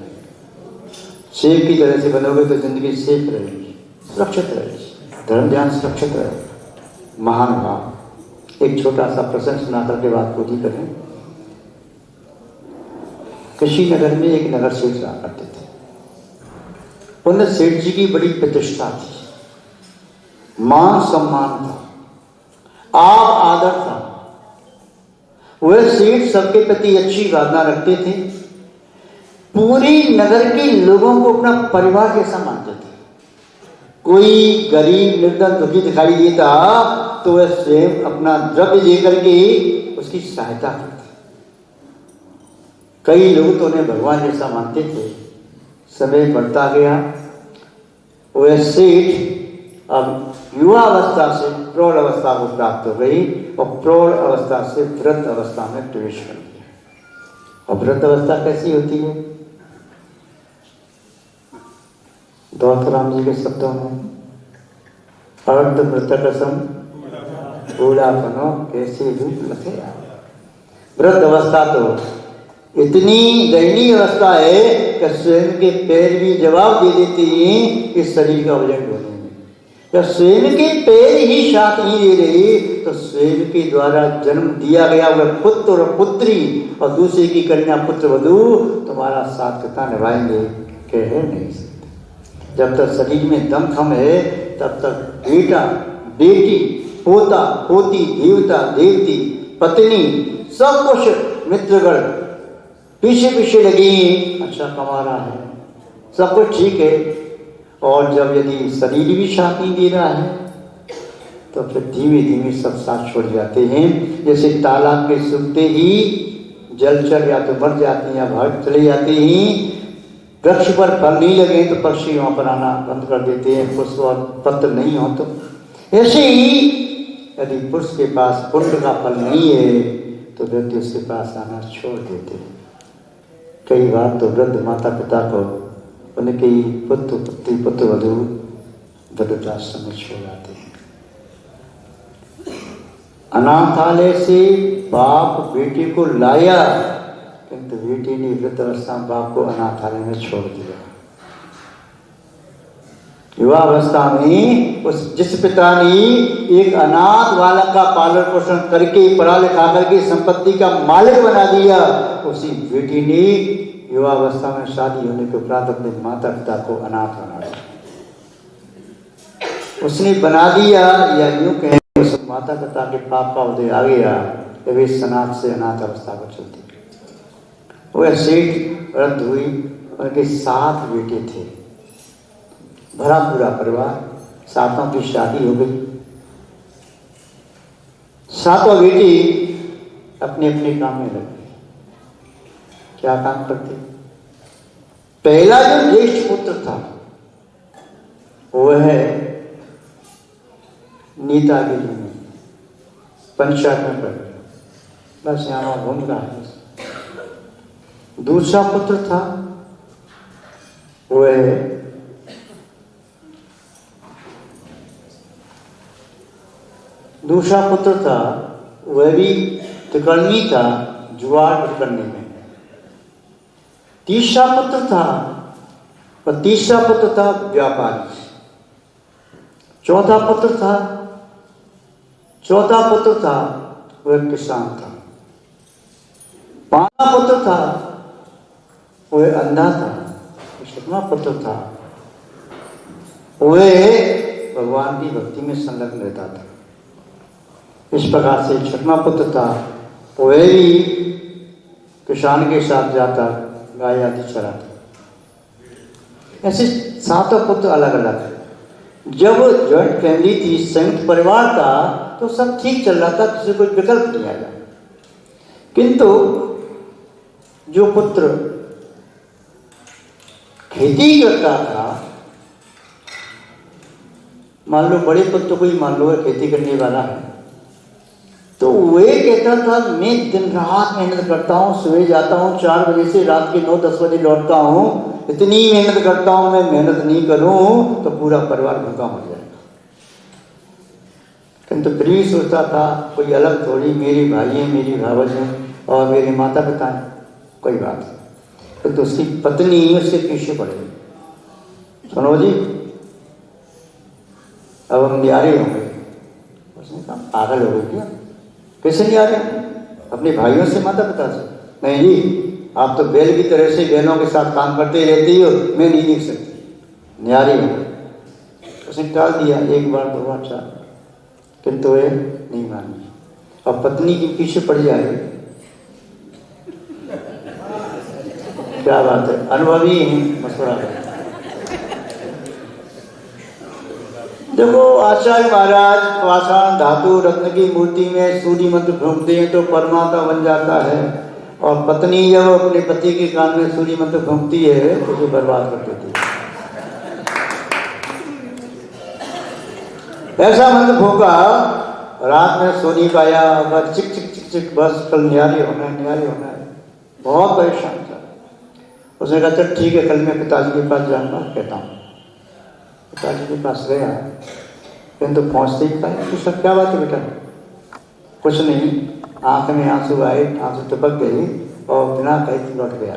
सेब की तरह से बनोगे तो जिंदगी सेफ रहेगी, सुरक्षित रहेगी, धर्म ध्यान सुरक्षित रहे। महान भाव। एक छोटा सा प्रसंग सुना करके बात पूरी करें। कृषि नगर में एक नगर सेठ रहा करते थे। उन सेठ जी की बड़ी प्रतिष्ठा थी, मान सम्मान था, आदर था। वह सेठ सबके प्रति अच्छी भावना रखते थे, पूरी नगर के लोगों को अपना परिवार जैसा मानते थे। कोई गरीब निर्धन दुखी दिखाई देता तो वह स्वयं अपना द्रव्य लेकर के उसकी सहायता करते। कई लोग तो उन्हें भगवान जैसा मानते थे। समय बढ़ता गया, वह सेठ अब युवा अवस्था से प्रौढ़ अवस्था को प्राप्त हो गई और प्रौढ़ अवस्था से वृद्ध अवस्था में प्रवेश कर गया। और वृद्ध अवस्था कैसी होती है? दौलतराम जी के शब्दों में, अर्ध मृतकसम बूढ़ापनो कैसे रूप लखे। वृद्ध अवस्था तो इतनी दयनीय अवस्था है कि स्वयं के पैर भी जवाब दे देते हैं इस शरीर का वजन ढोने में। जब स्वयं के पैर ही साथ नहीं दे रहे तो स्वयं के द्वारा जन्म दिया गया वह पुत्र और पुत्री और दूसरे की कन्या पुत्र वधू तुम्हारा साथ कितना निभाएंगे, कह नहीं सकते। जब तक शरीर में दम खम है तब तक बेटा बेटी पोता पोती देवता देवती पत्नी सब कुछ मित्रगण पीछे पीछे लगी, अच्छा कमा रहा है, सब कुछ ठीक है। और जब यदि शरीर भी साथ नहीं दे रहा है तो फिर धीमे धीमे सब साथ छोड़ जाते हैं। जैसे तालाब के सूखते ही जलचर या तो मर जाते हैं या भाग चले जाते हैं। वृक्ष पर फल नहीं लगे तो पक्षी वहां पर आना बंद कर देते हैं, पुष्प और पत्र नहीं हो तो। ऐसे ही यदि पुरुष के पास पुण्य का फल नहीं है तो व्यक्ति उसके पास आना छोड़ देते हैं। कई बार तो वृद्ध माता पिता को उनके पुत्र पुत्री पुत्र वधू वृद्धाश्रम में छोड़ आते हैं। अनाथालय से बाप बेटे को लाया किंतु बेटी ने वृद्धावस्था में बाप को अनाथालय में छोड़ दिया। युवा अवस्था में उस जिस पिता ने एक अनाथ बालक का पालन पोषण करके पढ़ा लिखा करके संपत्ति का मालिक बना दिया, उसी बेटी ने युवा अवस्था में शादी होने के उपरांत अपने माता पिता को अनाथ बना दिया। उसने बना दिया या यूं कहें उस माता पिता के पाप का उदय आ गया कि वे सनाथ से अनाथ अवस्था को चलती। वह सेठ वृद्ध हुई, उनके 7 बेटे थे, भरा पूरा परिवार, 7 की शादी हो गई। 7 बेटी अपने अपने काम में लग गई। क्या काम करते? पहला जो ज्येष्ठ पुत्र था वह है नीतागिरी में पंचायत में पड़ गया, बस यहाँ घूम रहा है। दूसरा पुत्र था वह भी तिकड़नी था, जुआर करने में। तीसरा पुत्र था व्यापारी। चौथा पुत्र था वह किसान था। पांचवा पुत्र था, वह अंधा था। छठवां पुत्र था, वह भगवान की भक्ति में संलग्न रहता था। इस प्रकार से छठवां पुत्र था, वह भी किसान के साथ जाता, गाय आदि चराता। ऐसे सातों पुत्र अलग अलग है। जब जॉइंट फैमिली थी, संयुक्त परिवार था, तो सब ठीक चल रहा था, किसी कोई विकल्प नहीं आया। किंतु जो पुत्र खेती करता था, मान लो बड़े पुत्र को ही मान लो खेती करने वाला है, तो वे कहता था मैं दिन रात मेहनत करता हूँ, सुबह जाता हूँ 4 बजे से रात के 9-10 बजे लौटता हूँ, इतनी मेहनत करता हूँ, मैं मेहनत नहीं करूँ तो पूरा परिवार भूखा मर जाएगा। किंतु फिर भी सोचता था कोई अलग थोड़ी, मेरे भाई हैं, मेरी भावज हैं और मेरे माता पिता हैं, कोई बात नहीं। तो उसकी पत्नी उसके पीछे पड़ गई, सुनो जी अब हम न्यारे होंगे। उसने कहा पागल हो गई क्या, कैसे नहीं आ रहे? अपने भाइयों से, माता पिता से? नहीं जी, आप तो बैल की तरह से बैलों के साथ काम करते रहती हो, मैं नहीं देख सकती, न्यारी हो। उसने टाल दिया 1 बार 2 बार 4, किंतु वे नहीं मानी। अब पत्नी के पीछे पड़ जाए, क्या बात है, अनुभवी है, मशवरा है। देखो आचार्य महाराज पाषाण धातु रत्न की मूर्ति में सूर्य मंत्र फूंकते हैं तो परमात्मा बन जाता है, और पत्नी जब अपने पति के कान में सूर्य मंत्र फूंकती है तो उसे बर्बाद कर देती है। ऐसा मंत्र फूंका, रात में सो नहीं पाया, बस चिक चिक चिक चिक, बस कल न्यारी होना है, न्यारी होना है, बहुत परेशान था। उसने कहा चल ठीक है, कल मैं पिताजी के पास जाऊंगा, कहता हूँ। पिताजी के पास गया, किंतु पहुंचते ही कहा सब क्या बात है बेटा? कुछ नहीं, आंख में आंसू आए, आंसू टपक गई और बिना कहीं लौट गया।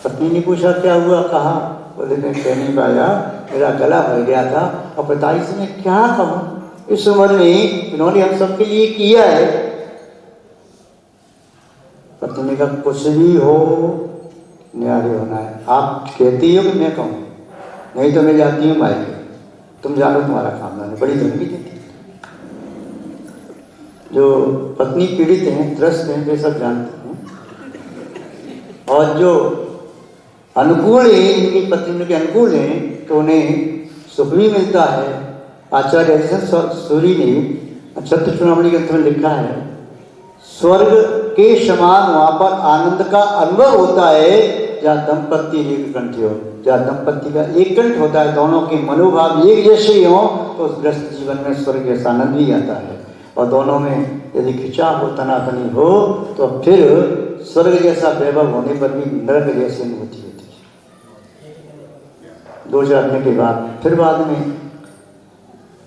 पत्नी ने पूछा क्या हुआ, कहा? बोले मैं कह नहीं पाया, मेरा गला भर गया था और पिताजी से मैं क्या कहूँ, इस उम्र में इन्होंने हम सबके लिए किया है। पत्नी ने कहा कुछ भी हो न्यारी होना है, आप कहती हो कि मैं कहूँ, नहीं तो मैं जाती हूँ मायके, तुम जानो तुम्हारा खानदान है। बड़ी धमकी देती। जो पत्नी पीड़ित हैं, त्रस्त हैं, वे सब जानते हैं, और जो अनुकूल है, जिनकी पत्नी के अनुकूल हैं, तो उन्हें सुख भी मिलता है। आचार्य सूरी ने छत्र चूड़ामणि ग्रंथ में लिखा है, स्वर्ग के समान वहां पर आनंद का अनुभव होता है जहाँ दंपत्ति एक कंठ हो, जहाँ दंपत्ति का एक कंठ होता है, दोनों के मनोभाव एक जैसे ही हो, तो उस ग्रस्त जीवन में स्वर्ग जैसा आनंद भी आता है। और दोनों में यदि खिंचाव हो, तनातनी हो, तो फिर स्वर्ग जैसा वैभव होने पर भी नरक जैसी अनुभूति होती है। 2-4 दिन के बाद फिर बाद में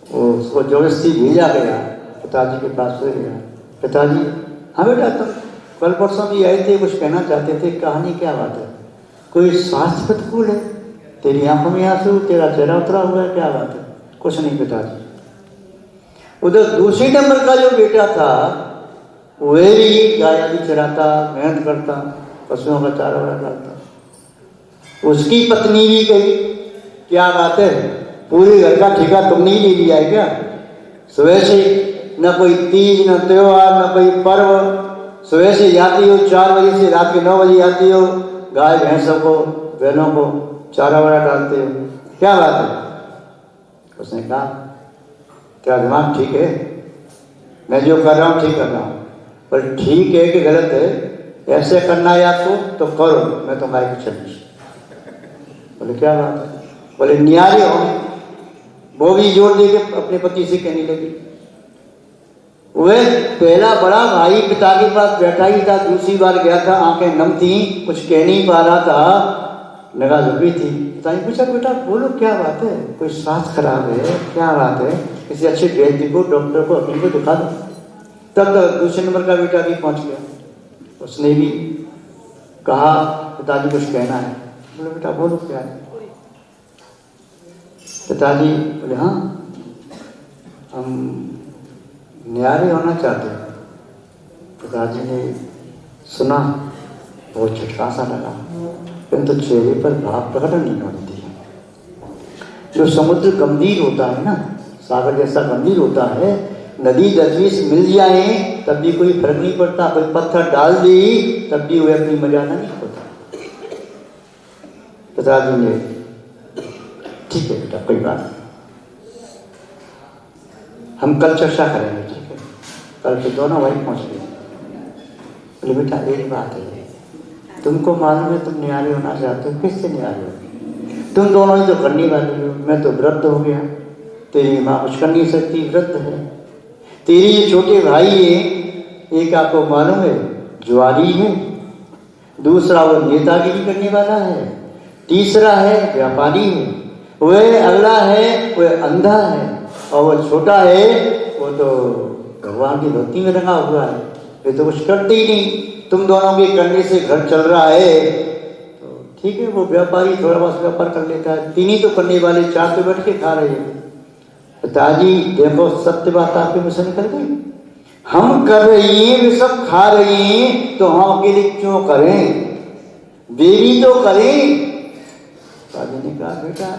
उसको जबरदस्ती भेजा गया, पिताजी के पास ले गया। पिताजी, हाँ बेटा तुम कल परसों भी आए थे, कुछ कहना चाहते थे, कहानी क्या बात है? कोई स्वास्थ्य प्रतिकूल है, तेरी आंखों में आंसू, तेरा चेहरा उतरा हुआ है, क्या बात है? कुछ नहीं पिताजी। उधर दूसरी नंबर का जो बेटा था, वह भी गाय आदि चराता, मेहनत करता, पशुओं का चारा वारा डालता। उसकी पत्नी भी गई, क्या बात है, पूरे घर का ठेका तुमने ही ले लिया है क्या? सुबह से न कोई तीज, न त्योहार, न कोई पर्व, सुबह से जाती हो 4 बजे से रात के 9 बजे आती हो, गाय भैंसों को, बैलों को चारा वारा डालते हो, क्या बात है? उसने कहा क्या दिमाग ठीक है? मैं जो कर रहा हूँ ठीक कर रहा हूँ, पर ठीक है कि गलत है, ऐसे करना है आपको तो करो, मैं तो गाय की चली। बोले क्या बात है? बोले न्यारी हो। वो भी जोर दे के अपने पति से कहने लगी। वह पहला बड़ा भाई पिता के पास बैठा ही था, दूसरी बार गया था, आंखें नम थी, कुछ कह नहीं पा रहा था, निगाह झुकी थी। पिता ने पूछा बेटा बोलो क्या बात है, कोई स्वास्थ्य खराब है, क्या बात है? किसी अच्छे वैद्य को, डॉक्टर को, अपने को दिखा दो। तब तक दूसरे नंबर का बेटा भी पहुंच गया, उसने भी कहा पिताजी कुछ कहना है। बोले बेटा बोलो क्या है? पिताजी बोले हाँ हम न्यारे होना चाहते हैं। पिताजी ने सुना, वो झटका सा लगा, किंतु चेहरे पर भाव प्रकट नहीं होने दिया। जो समुद्र गंभीर होता है ना, सागर जैसा गंभीर होता है, नदी दरवीस मिल जाए तब भी कोई फर्क नहीं पड़ता, कोई पत्थर डाल दी तब भी वह अपनी मर्यादा नहीं होता। पिताजी ने ठीक है बेटा कोई बात नहीं, हम कल चर्चा करेंगे, ठीक है। कल फिर दोनों भाई पहुंच गए। बोले बेटा एक बात है, तुमको मालूम है तुम न्यारी होना चाहते हो, किससे न्यारी हो? तुम दोनों ही तो करने वाली हो, मैं तो वृद्ध हो गया, तेरी माँ कुछ कर नहीं सकती, वृद्ध है। तेरे ये छोटे भाई है, एक आपको मालूम है जुआरी है, दूसरा वो नेतागिरी करने वाला है, तीसरा है व्यापारी है, वह अगला है वह अंधा है, और वो छोटा है वो तो भगवान की भक्ति में रंगा हुआ है, ये तो कुछ करते ही नहीं। तुम दोनों के करने से घर चल रहा है तो ठीक है, वो व्यापारी थोड़ा बहुत व्यापार कर लेता है, तीन ही तो करने वाले, चार तो बैठ के खा रहे हैं। पिताजी देखो सत्य बात आपके मुँह से निकल गई, हम कर रही हैं वे सब खा रही हैं, तो हम अकेले क्यों करें, देरी तो करें। पिताजी ने कहा बेटा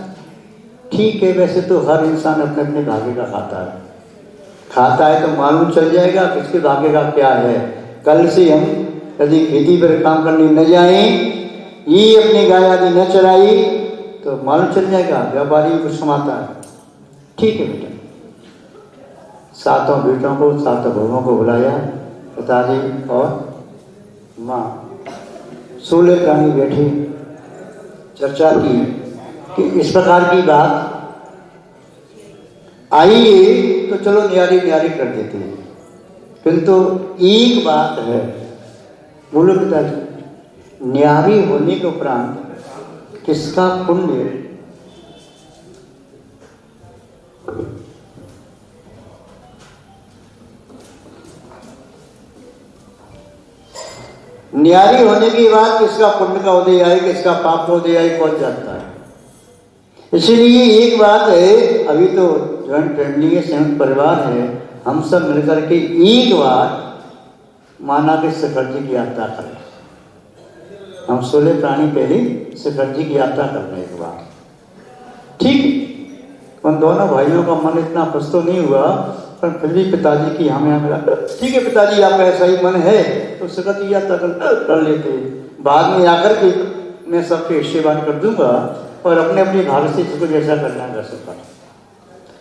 ठीक है, वैसे तो हर इंसान अपने अपने भाग्य का खाता है तो मालूम चल जाएगा किसके भाग्य का क्या है। कल से हम यदि खेती पर काम करने न जाएं, ये अपनी गाय आदि न चराई तो मालूम चल जाएगा व्यापारी कुछ कमाता है। ठीक है बेटा, सातों बेटों को सातों बहुओं को बुलाया, पिताजी और माँ 16 प्राणी बैठे, चर्चा की कि इस प्रकार की बात आई है तो चलो न्यारी न्यारी कर देते हैं, किंतु एक बात है, बोलो पिताजी, न्यारी होने के उपरांत किसका पुण्य न्यारी होने के बाद किसका पुण्य का उदय आए, किसका पाप का उदय आए, कौन जानता है। इसीलिए एक बात है, अभी तो जॉइंट फैमिली है, संयुक्त परिवार है, हम सब मिलकर के एक बार माना के शिखर जी की यात्रा करें। हम 16 प्राणी पहले शिखर जी की यात्रा कर रहे एक बार, ठीक। उन दोनों भाइयों का मन इतना खुश तो नहीं हुआ, पर फिर भी पिताजी की हमें मिला, ठीक है पिताजी आपका ऐसा ही मन है तो शिखर जी यात्रा कर लेते, बाद में आकर के मैं सबके हिस्सेवान कर दूंगा और अपने अपने भाग से जिसको जैसा करना कर सकता।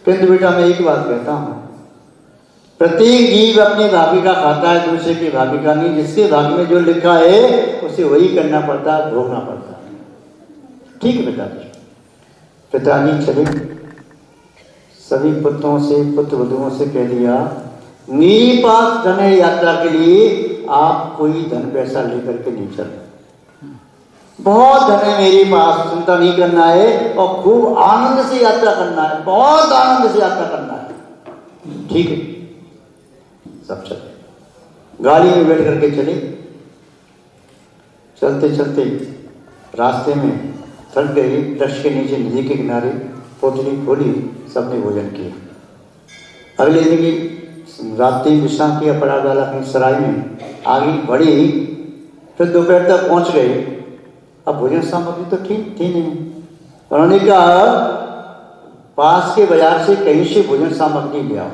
किंतु बेटा मैं एक बात कहता हूँ, प्रत्येक जीव अपने भाग्य का खाता है, दूसरे के भाग्य का नहीं। जिसके भाग्य में जो लिखा है उसे वही करना पड़ता है, भोगना पड़ता है, ठीक है पिताजी। पिताजी चले, सभी पुत्रों से पुत्र वधुओं से कह दिया मेरे पास धन है यात्रा के लिए, आप कोई धन पैसा लेकर के नहीं चल, बहुत धन है मेरे पास, चिंता नहीं करना है और खूब आनंद से यात्रा करना है, बहुत आनंद से यात्रा करना है, ठीक है। सब चले, गाड़ी में बैठ करके चले, चलते चलते रास्ते में थक गई, वृक्ष के नीचे नदी के किनारे पोटली खोली, सबने भोजन किया। अगले दिन की रात्रि विश्राम किया, पड़ा डाला अपनी सराय में, आगे बढ़ी, फिर दोपहर तक पहुंच गए। अब भोजन सामग्री तो ठीक थी नहीं, उन्होंने कहा पास के बाजार से कहीं से भोजन सामग्री ले आओ।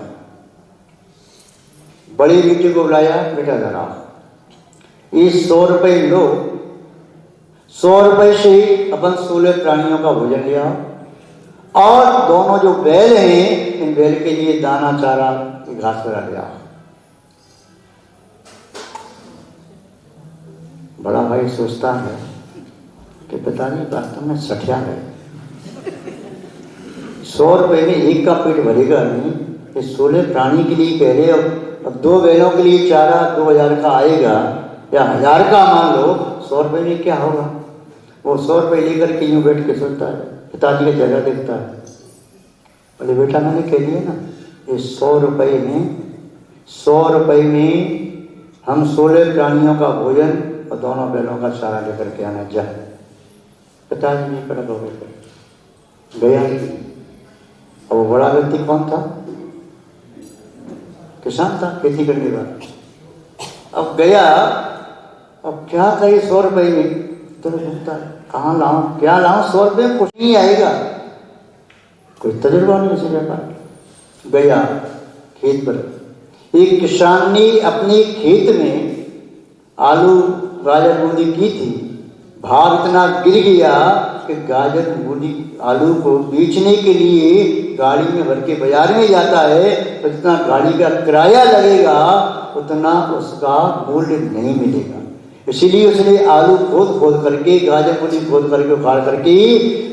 बड़े बेटे को बुलाया, बेटा जरा ये 100 रुपये लो, 100 रुपये से अपन 16 प्राणियों का भोजन ले आओ, और दोनों जो बैल हैं इन बैल के लिए दाना चारा घास वगैरह ले आओ। बड़ा भाई सोचता है कि पिताजी वास्तव में सठिया है, 100 रुपये में एक का पेट भरेगा नहीं, ये 16 प्राणी के लिए कह रहे, अब 2 बैलों के लिए चारा 2000 का आएगा या 1000 का मान लो, 100 रुपये में क्या होगा। वो 100 रुपये लेकर के यूँ बैठ के सोचता है, पिताजी का चेहरा देखता है, बोले बेटा मैंने कह दिया ना, ये 100 रुपये में हम 16 प्राणियों का भोजन और दोनों बैलों का चारा लेकर के आना जा। पिताजी नहीं कड़ा हो गया। और वो बड़ा व्यक्ति कौन था? किसान था, खेती करने वाला। अब गया अब क्या करे 100 रुपए में? तो बोलता कहाँ लाऊं, क्या लाऊं, 100 रुपये में कुछ नहीं आएगा। कोई तजुर्बा नहीं उसे व्यापार। गया खेत पर, एक किसान ने अपने खेत में आलू गाजर मूली की थी, भाव इतना गिर गया कि गाजर मूली आलू को बेचने के लिए गाड़ी में भर के बाजार में जाता है तो जितना गाड़ी का किराया लगेगा उतना उसका मूल्य नहीं मिलेगा। इसीलिए उसने आलू खोद खोद करके, गाजर मूली खोद करके, उखाड़ करके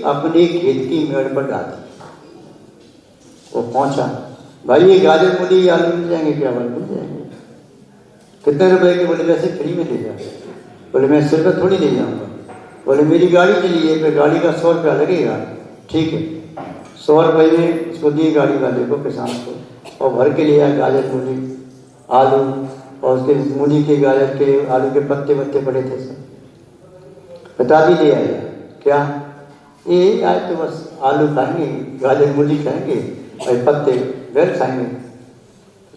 अपने खेत की मेड़ पर डाल दी। वो पहुंचा, भाई ये गाजर मूली आलू मिल जाएंगे क्या? भाई मिल जाएंगे। कितने रुपए के? बोले वैसे फ्री में ले जा। बोले मैं सिर्फ थोड़ी ले जाऊंगा। बोले मेरी गाड़ी के लिए फिर गाड़ी का 100 रुपया लगेगा। ठीक है, 100 रुपये में उसको दिए गाड़ी वाले को, किसान को, और भर के लिया गाजर मूली आलू, और उसके मूली के गाजर के आलू के पत्ते वत्ते पड़े थे सब, बता भी ले आया। क्या ये आज तो बस आलू खाएंगे, गाजर मूली खाएंगे और पत्ते बैल खाएंगे।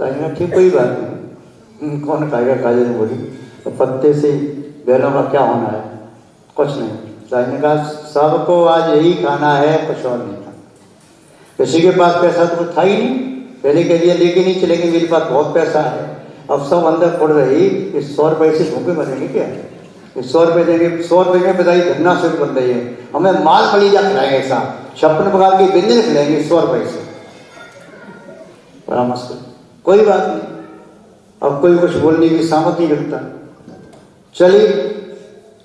खाएंगे ठीक, कोई बात नहीं, कौन खाएगा गाजर मूली, तो पत्ते से बैलों का क्या होना है? कुछ नहीं। साईं ने कहा सबको आज यही खाना है, कुछ और नहीं खाना। किसी के पास पैसा तो था ही नहीं, पहले कह दिया लेके नहीं चलेंगे, मेरे पास बहुत पैसा है। अब सब अंदर पड़ रही, इस 100 रुपये से भूखे मरेंगे क्या? इस 100 रुपये देंगे, 100 रुपये में बताइए धरना शुरू बन रही है, हमें माल मलीजा खिलाएंगे, ऐसा 56 प्रकार के व्यंजन खिलाएंगे 100 रुपये से, बड़ा मुश्किल। कोई बात नहीं, अब कोई कुछ बोलने की सामत नहीं रखता। चलिए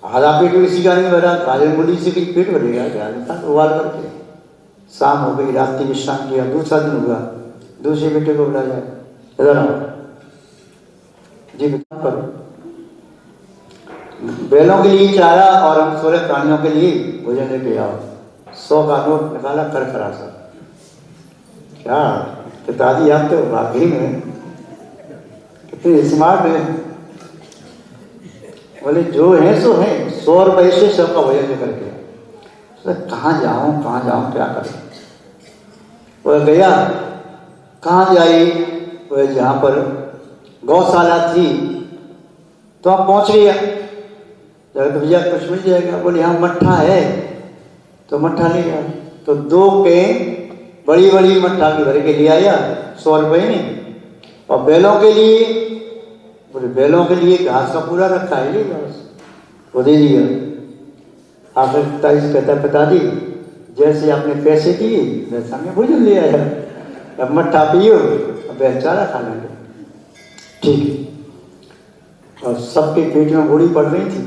आधा पेट किसी का नहीं भरा, गाजर मूली से भी पेट भरेगा क्या? उबाल करके शाम हो गई, रात्रि विश्राम किया, दूसरा दिन हुआ, दूसरे बेटे को बुला जाए, इधर आओ जी, बेटा करो, बैलों के लिए चारा और हम सोरे प्राणियों के लिए भोजन लेके आओ। 100 का नोट निकाला, कर करा सब। क्या पिताजी आप तो वाकई में कितने स्मार्ट है। बोले जो है सो है, 100 रुपये से सबका भोजन लेकर के। कहाँ जाऊँ क्या करूँ? वो गया, कहाँ जाई? वो जहाँ पर गौशाला थी तो आप पहुँच गया, तो भैया कुछ मिल जाएगा। बोले यहाँ मट्ठा है, तो मट्ठा ले गया। तो 2 के बड़ी बड़ी मट्ठा के भर के ले आया 100 रुपये में। और बैलों के लिए, बोले बैलों के लिए घास का पूरा रखा है, ले जाओ, वो दे दिया। आखिर पिताजी से कहता, पिताजी जैसे आपने पैसे दिए वैसा मैं भोजन ले आया, अब मट्ठा पियो और बैल चारा खा लेंगे। ठीक है। और सबके पेट में गोली पड़ रही थी,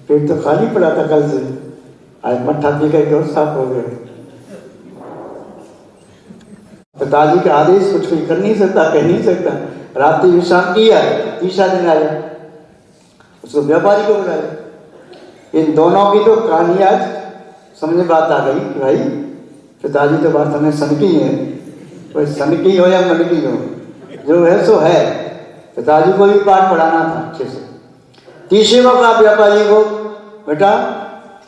पेट तो खाली पड़ा था कल से, आज मट्ठा पी करके और साफ हो गया। पिताजी का आदेश कुछ कोई कर नहीं सकता, कह नहीं सकता। रात्रि विश्राम किया, तीसरा दिन आया, उसको व्यापारी को बुलाया। इन दोनों की तो कहानी आज समझ में बात आ गई कि भाई पिताजी तो बात हमें सनकी है, कोई सनकी हो या मनकी हो, जो है सो है। पिताजी को भी पाठ पढ़ाना था अच्छे से। तीसरे वक्त आप व्यापारी को, बेटा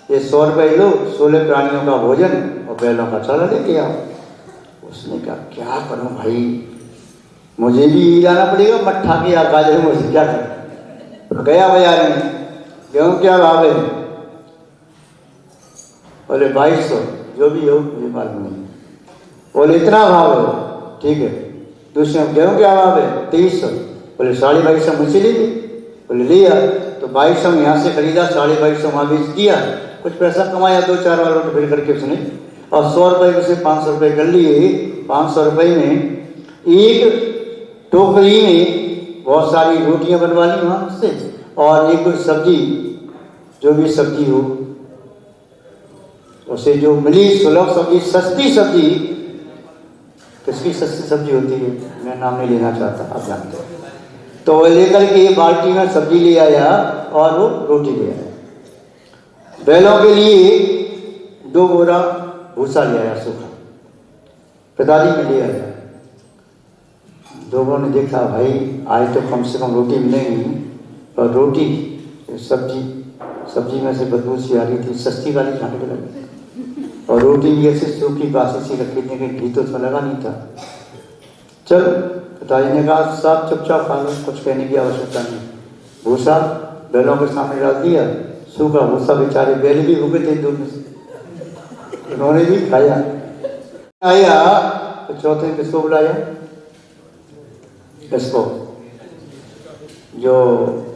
ये 100 रुपये लो, 16 प्राणियों का भोजन और बैलों का चारा लेके आओ। उसने कहा क्या करूं भाई, मुझे भी जाना पड़ेगा मट्ठा के या गाजर, मुझे क्या करूं? गया बाजार में, गेहूँ क्या भाव है? बोले 2200, जो भी हो मुझे मालूम नहीं। बोले इतना भाव है, ठीक है। दूसरे गेहूँ क्या भाव है? 2300। बोले 2250 मुझसे ले ली। बोले लिया, तो 2200 यहाँ से खरीदा, 2250 वहाँ बेच दिया, कुछ पैसा कमाया, 2-4 वालों को फिर करके उसने, और 100 रुपये से 500 रुपये कर लिए। 500 रुपये में एक टोकरी में बहुत सारी रोटियां बनवा ली वहाँ से, और एक सब्जी, जो भी सब्जी हो उसे जो मिली सुलभ सब्जी, सस्ती सब्जी। किसकी सस्ती सब्जी होती है मैं नाम नहीं लेना चाहता, आप जानते हो। तो वो लेकर के बाल्टी में सब्जी ले आया और वो रोटी ले आया। बैलों के लिए 2 बोरा भूसा ले आया सूखा, पिताजी के लिए आया। लोगों ने देखा भाई आज तो कम से कम रोटी मिलेगी, और रोटी सब्जी में से बदबू सी आ रही थी, सस्ती वाली खाने के लगी, और रोटी भी ऐसे सूखी बासी सी रखी थी कि घी तो उसमें लगा नहीं था। चल पिताजी ने कहा साहब चुपचाप खा लो, कुछ कहने की आवश्यकता नहीं। भूसा बैलों के सामने डाल दिया, सूखा भूसा, बेचारे बैल भी भूखे थे दूर में से, उन्होंने भी खाया। आया तो चौथे दिन किसको बुलाया? इसको जो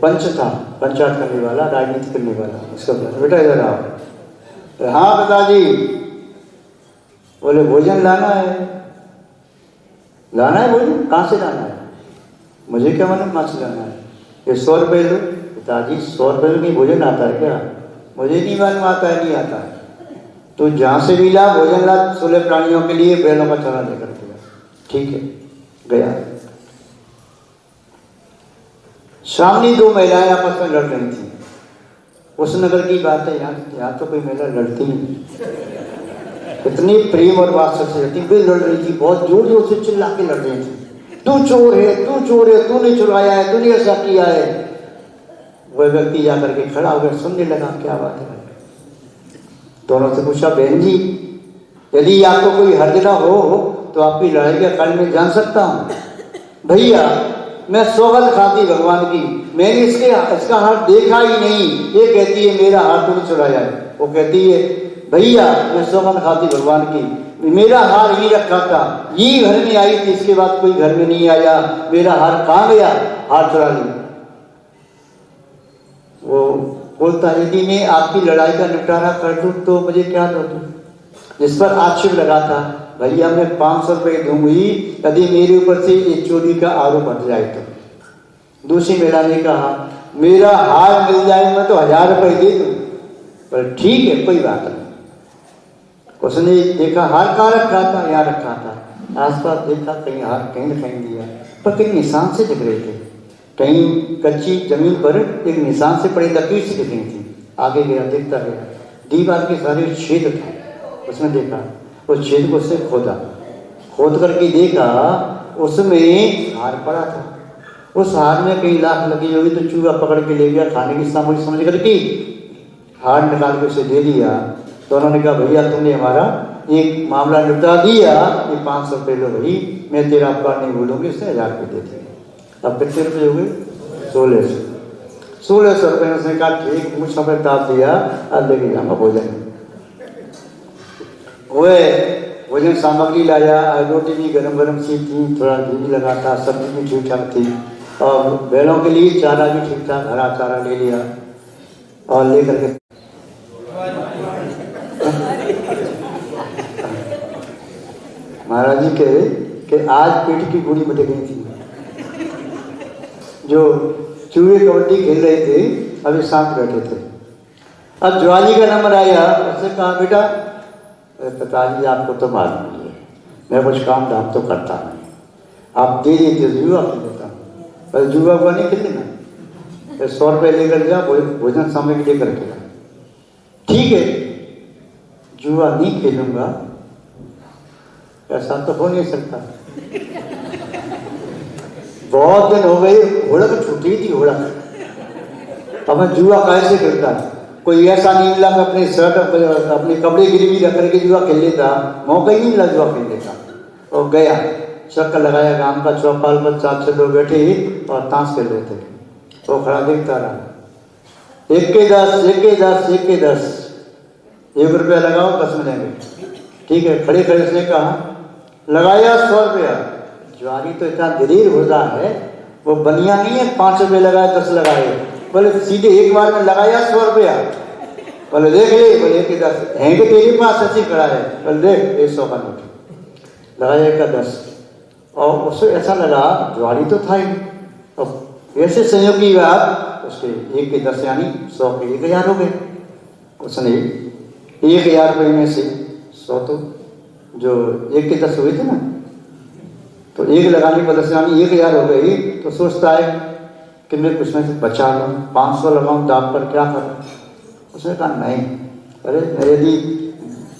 पंच था, पंचायत करने वाला, राजनीति करने वाला, उसको बुलाया, बेटा इधर आओ। हाँ पिताजी। बोले भोजन लाना है। लाना है भोजन? कहाँ से लाना है? मुझे क्या मालूम कहाँ से लाना है? ये 100 रुपये लो। पिताजी 100 रुपये में भोजन आता है क्या? मुझे नहीं मालूम आता है, नहीं आता है। तो जहाँ से भी ला भोजन ला, 16 प्राणियों के लिए बैलों का चला लेकर के। ठीक है, गया। सामने 2 महिलाएं आपस में लड़ रही थी। उस नगर की बात है, यहाँ तो कोई महिला लड़ती नहीं, इतनी प्रेम और वात्सल्य से रहती, वे लड़ रही थी, बहुत जोर जोर से चिल्ला के लड़ रही थी। तू चोर है, तू चोर है, तूने चुराया है, तूने ऐसा किया है। वह व्यक्ति जाकर के खड़ा होकर सुनने लगा, क्या बात है। दोनों से पूछा, बहन जी यदि आपको कोई हर्ज ना हो तो आपकी लड़ाई का कारण मैं जान सकता हूँ? भैया मैं सौगंध खाती भगवान की, मैंने इसका हाथ देखा ही नहीं। ये कहती है मेरा हाथ तूने चुराया है। वो कहती है भैया मैं सौगंध खाती भगवान की, मेरा हार ही रखा था, ये घर में आई थी, इसके बाद कोई घर में नहीं आया, मेरा हार कहाँ गया? हार चुरा लिया। वो बोलता है यदि मैं आपकी लड़ाई का निपटारा कर दूं तो मुझे क्या दो? जिस पर आक्षेप लगा था, भैया मैं 500 रुपये दूंगी यदि मेरे ऊपर से ये चोरी का आरोप हट जाए तो। दूसरी महिला ने कहा मेरा हार मिल जाए मैं तो 1000 रुपये दे दूं। पर ठीक है कोई बात नहीं। उसने देखा हार कहाँ रखा था? यहाँ रखा था। आसपास देखा, कहीं हार कहीं न कहीं दिया, पर कहीं निशान से दिख रहे थे। कहीं कच्ची जमीन पर एक निशान से पड़ी लकीर से दिख रही थी। आगे गया, देखता गया, दीवार के सारे छेद था। उसमें देखा, उस छेद को उससे खोद करके देखा, उसमें हार पड़ा था। उस हार में कहीं लाख लगी होगी, तो चूहा पकड़ के ले गया, खाने की सामग्री समझ करके हार निकाल के उसे दे दिया। दोनों ने कहा भैया तुमने हमारा एक मामला निपटा दिया, ये 500 रुपये लो भाई, मैं तेरा अपकार नहीं भूलूंगी। उसने 1000 रुपये दे दिए। अब कितने रुपये हो गए? 1600 रुपये। उसने कहा ठीक, मुझ समय ताप दिया, अब लेके जाऊंगा भोजन। वो भोजन सामग्री लाया, रोटी भी गरम गरम सी थी, थोड़ा घी भी लगा था, सब्जी भी ठीक ठाक थी, और बैलों के लिए चारा भी ठीक ठाक, हरा चारा ले लिया और लेकर के महाराज जी कहे कि आज पेट की गोली बट गई थी। जो चूहे कबड्डी खेल रहे थे अभी शांत बैठे थे। अब ज्वाली का नंबर आया, उसने कहा बेटा पिताजी आपको तो मालूम नहीं है, मैं कुछ काम धाम तो करता नहीं, आप दे देते जुआ खेल लेता हूँ, पर जुआ हुआ नहीं खेलना, 100 रुपये लेकर जा, भोजन सामग्री लेकर के जा। ठीक है जुआ नहीं खेलूंगा, ऐसा तो हो नहीं सकता। बहुत दिन हो गए, होड़क छूटी थी, होड़क। अब मैं जुआ कैसे खेलता? कोई ऐसा नहीं मिला मैं अपने शर्ट अपने कपड़े गिरवी रख करके जुआ खेल लेता, मौका ही नहीं मिला जुआ खेल लेता। और गया, चक्कर लगाया, गांव का चौपाल पर 4-6 लोग बैठे और ताश खेल रहे थे। वो खड़ा देखता रहा, 1 के 10, 1 के 10, 1 के 10, 1 रुपया लगाओ 10 मिलेंगे। ठीक है, खड़े खड़े उसने कहा, लगाया 100 रुपया। ज्वारी तो इतना दलील होता है, वो बनिया नहीं है 5 रुपये लगाए 10 लगाए, बोले सीधे एक बार में लगाया 100 रुपया। बोले देख ले, बोले 1 के 10 है कि तेरे पास ऐसी खड़ा है, बोले देख 100 का नोट लगाया 1 का 10। और उससे ऐसा लगा ज्वारी तो था ही, और ऐसे संयोग की बात उसके 1 के 10 यानी 100 के 1000 हो गए। उसने 1000 रुपये में से 100 तो जो 1 के 10 हुए थे ना, तो 1 लगाने पर 10 यानी 1000 हो गई। तो सोचता है कि मैं कुछ में से बचा लूँ, 500 लगाऊँ दाम पर, क्या करूँ? उसने कहा नहीं, अरे यदि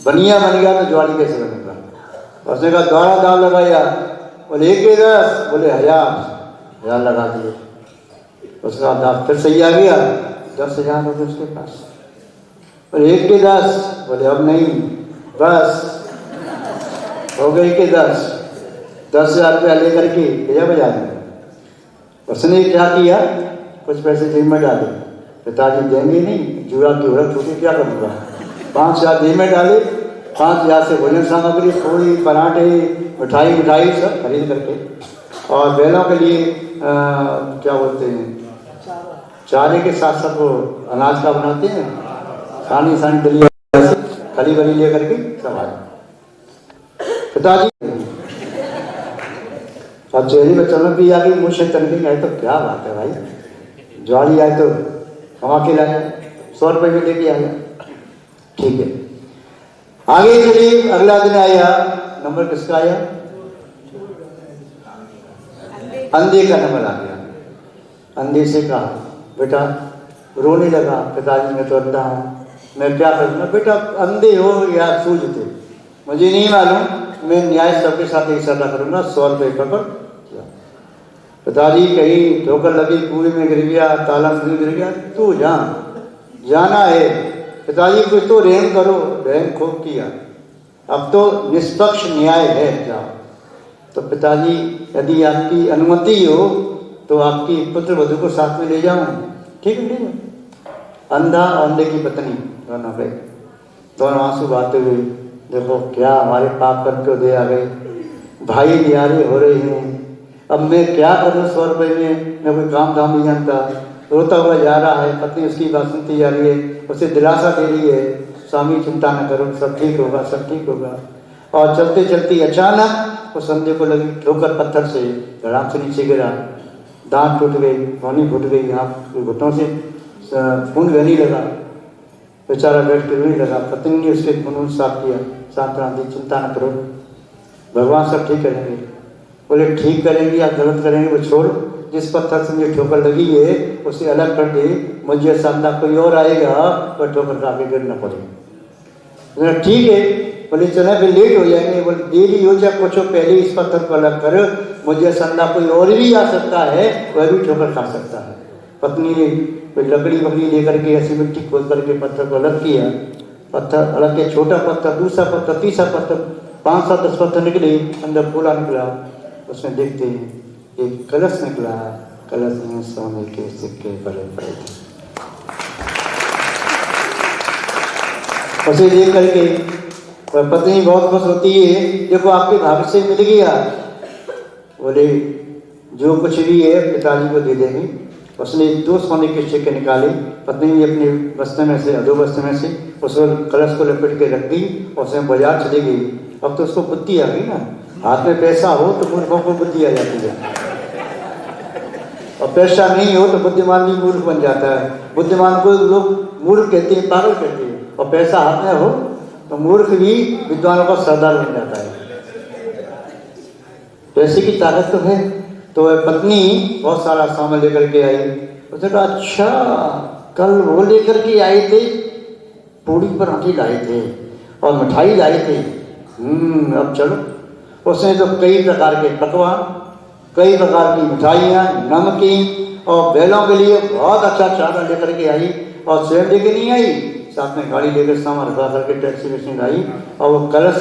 बनिया बन गया तो ज्वारी कैसे बनेगा? उसने कहा दोबारा दाम लगाया, बोले 1 के 10, बोले 1000 लगा दिए। उसका दाम फिर सही आ गया, 10,000 हो गए उसके पास। बोले 1 के 10, बोले अब नहीं, बस हो गए 1 के 10, 10,000 रुपया लेकर के गया बाजार में। उसने क्या किया, कुछ पैसे जेब में डाले पिताजी देंगे नहीं, जुड़ा की औरत होती क्या करूँगा। 5,000 जेब में डाले, 5,000 से भोजन सामग्री, पूरी पराठे मिठाई सब खरीद करके, और बैलों के लिए क्या बोलते हैं, चारे के साथ साथ वो अनाज का बनाते हैं, सानी दलिया खली बली ले करके सब आए। पिताजी अब चेहरे में चमक भी आ गई, मुँह से तनखी आए तो क्या बात है भाई, ज्वारी आए तो कमा के लाया, 100 रुपये में लेके आया, ठीक है। आगे चलिए, अगला दिन आया, नंबर किसका आया, अंधे का नंबर आ गया। अंधे से कहा, बेटा रोने लगा, पिताजी मैं तो अंधा हूँ, मैं क्या करूँगा। बेटा अंधे हो या सूझते मुझे नहीं मालूम, मैं न्याय सबके साथ एक सदा करूँगा, 100 रुपये पकड़। पिताजी कहीं ठोकर लगी, कुएं में गिर गया, तालाब में गिर गया, तू जाना है। पिताजी कुछ तो रहम करो, रहम खूब किया, अब तो निष्पक्ष न्याय है, जाओ। तो पिताजी यदि आपकी अनुमति हो तो आपकी पुत्र वधू को साथ में ले जाऊं, ठीक है, ठीक है। अंधा और अंधे की पत्नी दोनों गए, दोनों आंसू बहाते हुए, देखो क्या हमारे पाप कर क्यों दे आ गए, भाई न्यारे हो रहे हैं, अब मैं क्या करूं 100 रुपये में, मैं कोई काम धाम नहीं जानता। रोता हुआ जा रहा है, पत्नी उसकी बात सुनती जा रही है, उसे दिलासा दे रही है, स्वामी चिंता न करो, सब ठीक होगा, सब ठीक होगा। और चलते चलते अचानक उस अंधे को लगी ठोकर, पत्थर से धड़ाम से नीचे गिरा, दांत टूट गई, भौनी फूट गई, यहाँ घुटनों से खून बहने लगा, बेचारा बैठ के रोने लगा। पत्नी ने उसके खून साफ किया, सांत्वना दी, चिंता न करो, भगवान सब ठीक करेंगे। बोले ठीक करेंगे या गलत करेंगे वो छोड़, जिस पत्थर से मुझे ठोकर लगी है उसे अलग कर दे, मुझे सामना कोई और आएगा तो ठोकर खा के गिरना पड़ेगा। ठीक है, बोले चले फिर लेट हो जाएंगे, बोले देरी हो जाए कुछ पहले इस पत्थर को अलग कर, मुझे सामना कोई और भी आ सकता है, वह भी ठोकर खा सकता है। पत्नी ने कोई लकड़ी वकड़ी लेकर के ऐसी मिट्टी खोद करके पत्थर को अलग किया, पत्थर अलग के, छोटा पत्थर, दूसरा पत्थर, तीसरा पत्थर, 5-7 पत्थर निकले, अंदर फूला निकला, उसमें देखते हैं एक कलश निकला, कलश में सोने के सिक्के भरे पड़े थे। उसे देख करके पत्नी बहुत खुश होती है, देखो आपके भाग्य से मिल गया। बोले जो कुछ भी है पिताजी को दे देंगे। उसने 2 सोने के सिक्के निकाले, पत्नी ने अपने बस्ते में से, अधो बस्ते में से उस कलश को लपेट के रख दी और उसमें बाजार चली गई। अब तो उसको बुद्धि आ गई ना, हाथ में पैसा हो तो मूर्खों को बुद्धि आ जाती है, और पैसा नहीं हो तो बुद्धिमान भी मूर्ख बन जाता है। बुद्धिमान को लोग मूर्ख कहते हैं, पागल कहते हैं, और पैसा हाथ में हो तो मूर्ख भी विद्वानों का सरदार बन जाता है। पैसे की ताकत तो है। तो वह पत्नी बहुत सारा सामान लेकर के आई। उसने कहा अच्छा कल वो लेकर के आए थे, पूड़ी पराठे लाए थे और मिठाई लाए थे, अब चलो। उसने तो कई प्रकार के पकवान, कई प्रकार की मिठाइयाँ, नमकीन और बैलों के लिए बहुत अच्छा चावल लेकर के आई, और स्वयं लेके नहीं आई, साथ में गाड़ी लेकर सामान रखा करके टैक्सी में आई। और वो कलश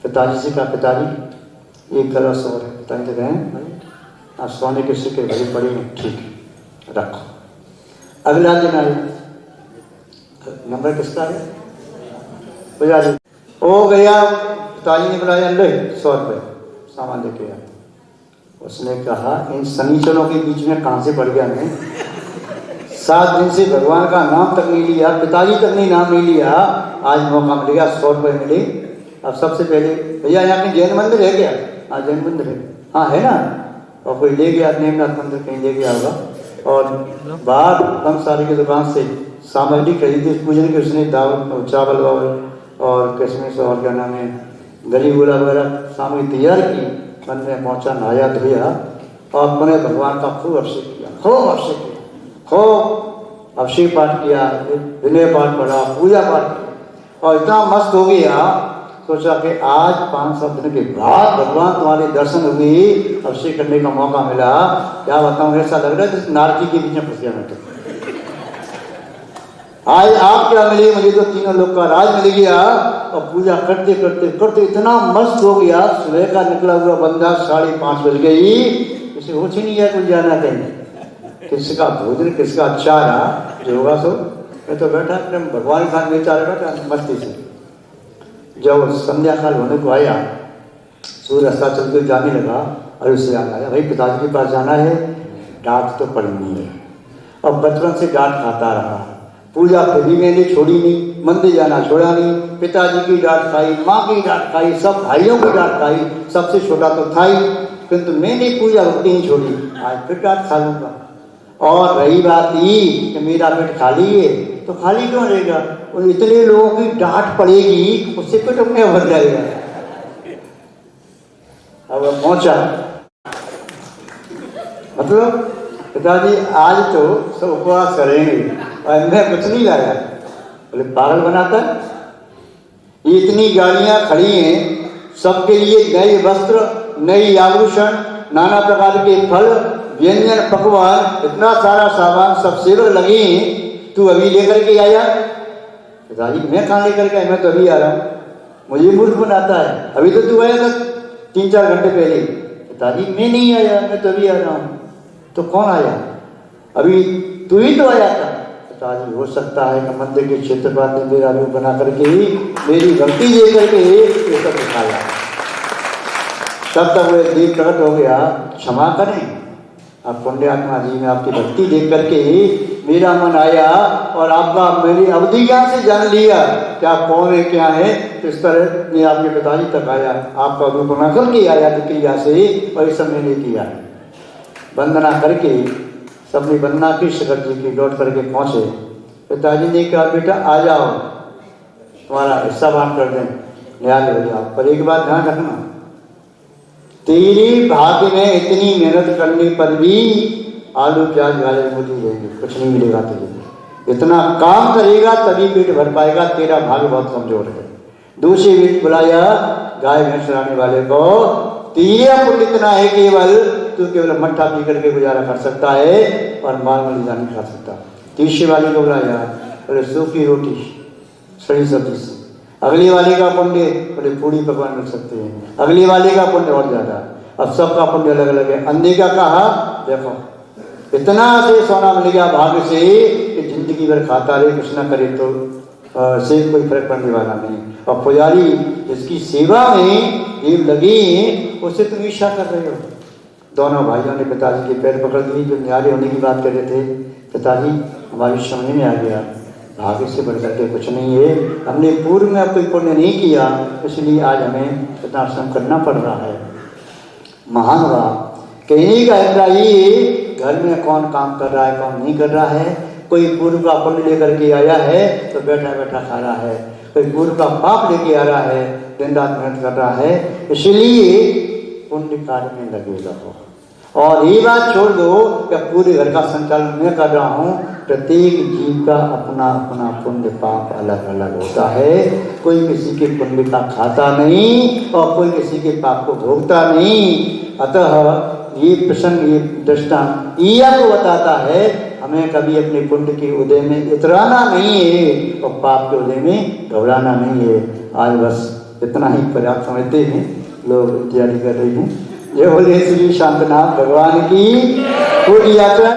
पिताजी से कहा, पिताजी ये कलश और है। पिताजी तो कहें आप सोने के सिक्के भरे पड़े हैं, ठीक है रखो। अगला दिन आए, नंबर किसका है, पिताजी हो गया। पिताजी ने बुलाया, ले 100 रुपये सामान लेके आया। उसने कहा इन शनिचरों के बीच में कहाँ से पड़ गया मैं, 7 दिन से भगवान का नाम तक नहीं लिया, पिताजी तक नहीं नाम नहीं लिया, आज मौका मिल गया, 100 रुपये मिले। अब सबसे पहले भैया यहाँ पे जैन मंदिर है क्या? हाँ जैन मंदिर है, हाँ है ना। और कोई ले गया नेमनाथ मंदिर कहीं ले गया होगा। और बाहर ब्रह्मचारी की दुकान से सामग्री खरीदी पूजन की, उसने दावत चावल वावल और किशमिश और क्या नाम है गली गोला वगैरह सामग्री तैयार की, मन में पहुँचा, नहाया धोया और मैंने भगवान का खूब अभिषेक किया, खूब अभिषेक किया, खूब अभिषेक पाठ किया, विनय पाठ पढ़ा, पूजा पाठ किया और इतना मस्त हो गया। सोचा कि आज 500 दिन के बाद भगवान तुम्हारे दर्शन हुए, अभिषेक करने का मौका मिला। क्या बताऊँ, ऐसा लग रहा है जिस नारकी के बीच में फंस गया मैं तो। आज आप क्या मिले, मुझे तो तीनों लोग का राज मिल गया। और पूजा करते करते करते इतना मस्त हो गया, सुबह का निकला हुआ बंदा 5:30 बज गई, इसे होश ही नहीं गया कुछ जाना कहीं। किसका भोजन किसका चारा जो होगा सो। मैं तो बैठा अपने भगवान खान बेचारा बैठा मस्ती से। जब संध्या काल होने को आया, सूर्य अस्ताचल को जाने लगा और उससे याद आया भाई पिताजी के पास जाना है, डांट तो पड़नी है। अब बचपन से डांट खाता रहा, पूजा फिर भी मैंने छोड़ी नहीं, मंदिर जाना छोड़ा नहीं, पिताजी की डांट खाई, माँ की डांट खाई, सब भाइयों की डांट खाई, सबसे छोटा तो था ही, किंतु मैंने पूजा रुकती नहीं छोड़ी, आज फिर डांट खा लूँगा। और रही बात ये कि मेरा पेट खाली है, तो खाली क्यों रहेगा, और इतने लोगों की डांट पड़ेगी उससे पेट अपने भर जाएगा। अब पहुंचा, मतलब पिताजी आज तो सब उपवास करेंगे और मैं कुछ नहीं लाया। बोले पागल बनाता है, ये इतनी गाड़ियां खड़ी हैं, सबके लिए नए वस्त्र, नई आभूषण, नाना प्रकार के फल, व्यंजन, पकवान, इतना सारा सामान, सब सेवक लगे हैं, तू अभी लेकर के आया। पिताजी मैं कहाँ लेकर के आया, मैं तो अभी आ रहा हूँ, मुझे मूर्ख बनाता है, अभी तो तू आया था 3-4 घंटे पहले। पिताजी मैं नहीं आया, मैं तो अभी आ रहा हूँ। तो कौन आया, अभी तू ही तो आया था। पिताजी हो सकता है कि मंदिर के क्षेत्रपाल ने मेरा रूप बना करके ही मेरी गलती दे करके ये सब दिखाया। तब तक वो दीप प्रकट हो गया, क्षमा करें, अब पुण्यात्मा जी ने आपकी भक्ति देख करके मेरा मन आया और आपका मेरी अवधि ज्ञान से जान लिया कि आप कौन है क्या है। तो इस तरह मैं आपके पिताजी तक आया, आपका रूप बना करके आया क्रिया से, और ये सब मैंने किया। वंदना करके सबने वंदना की, शंकर जी की, लौट करके पहुँचे। पिताजी ने कहा बेटा आ जाओ, तुम्हारा हिस्सा बांट कर दें, न्याय हो जाओ, पर एक बात ध्यान रखना, तेरे भाग्य में इतनी मेहनत करने पर भी आलू प्याज गाजर मूली रहेंगे, कुछ नहीं मिलेगा तुझे। इतना काम करेगा तभी पेट भर पाएगा, तेरा भाग्य बहुत कमजोर है। दूसरी भी बुलाया गाय भैंस चराने वाले को, तेरा पुण्य इतना है केवल तू केवल मट्ठा पी करके गुजारा कर सकता है और माल मलिदा नहीं खा सकता। तीसरे वाले को बुलाया, बोले सूखी रोटी सड़ी सब्जी से। अगले वाले का पुण्य, बोले पूड़ी पकवान मिल सकते हैं। अगले वाले का पुण्य और ज्यादा। अब सबका पुण्य अलग अलग है। अंधे का कहा देखो इतना से सोना मिल गया भाग्य से कि जिंदगी भर खाता रहे, कुछ ना करे तो से कोई फर्क पड़ने वाला नहीं। और पुजारी जिसकी सेवा में देव लगी उससे तुम ईर्ष्या कर रहे हो। दोनों भाइयों ने पिताजी के पैर पकड़ ली, जो न्यारे होने की बात कर रहे थे। पिताजी हमारी समझ में आ गया, भाग्य से बढ़कर के कुछ नहीं है, हमने पूर्व में अब कोई पुण्य नहीं किया, इसलिए आज हमें इतना श्रम करना पड़ रहा है। महान हुआ कहने का अभिप्राय ये, घर में कौन काम कर रहा है कौन नहीं कर रहा है। कोई पूर्व का पुण्य लेकर के आया है तो बैठा बैठा खा रहा है, कोई पूर्व का पाप लेके आ रहा है, दिन रात मेहनत कर रहा है। इसलिए पुण्य कार्य में लगे रहो। और ये बात छोड़ दो कि पूरे घर का संचालन मैं कर रहा हूँ। प्रत्येक जीव का अपना अपना पुण्य पाप अलग अलग होता है। कोई किसी के पुण्य का खाता नहीं और कोई किसी के पाप को भोगता नहीं। अतः ये प्रसंग, ये दृष्टांत ये आपको बताता है हमें कभी अपने पुण्य के उदय में इतराना नहीं है और पाप के उदय में घबराना नहीं है। आज बस इतना ही पर्याप्त समझते हैं, लोग तैयारी कर रहे हैं। जय बोले श्री शांतनाथ भगवान की पूरी यात्रा।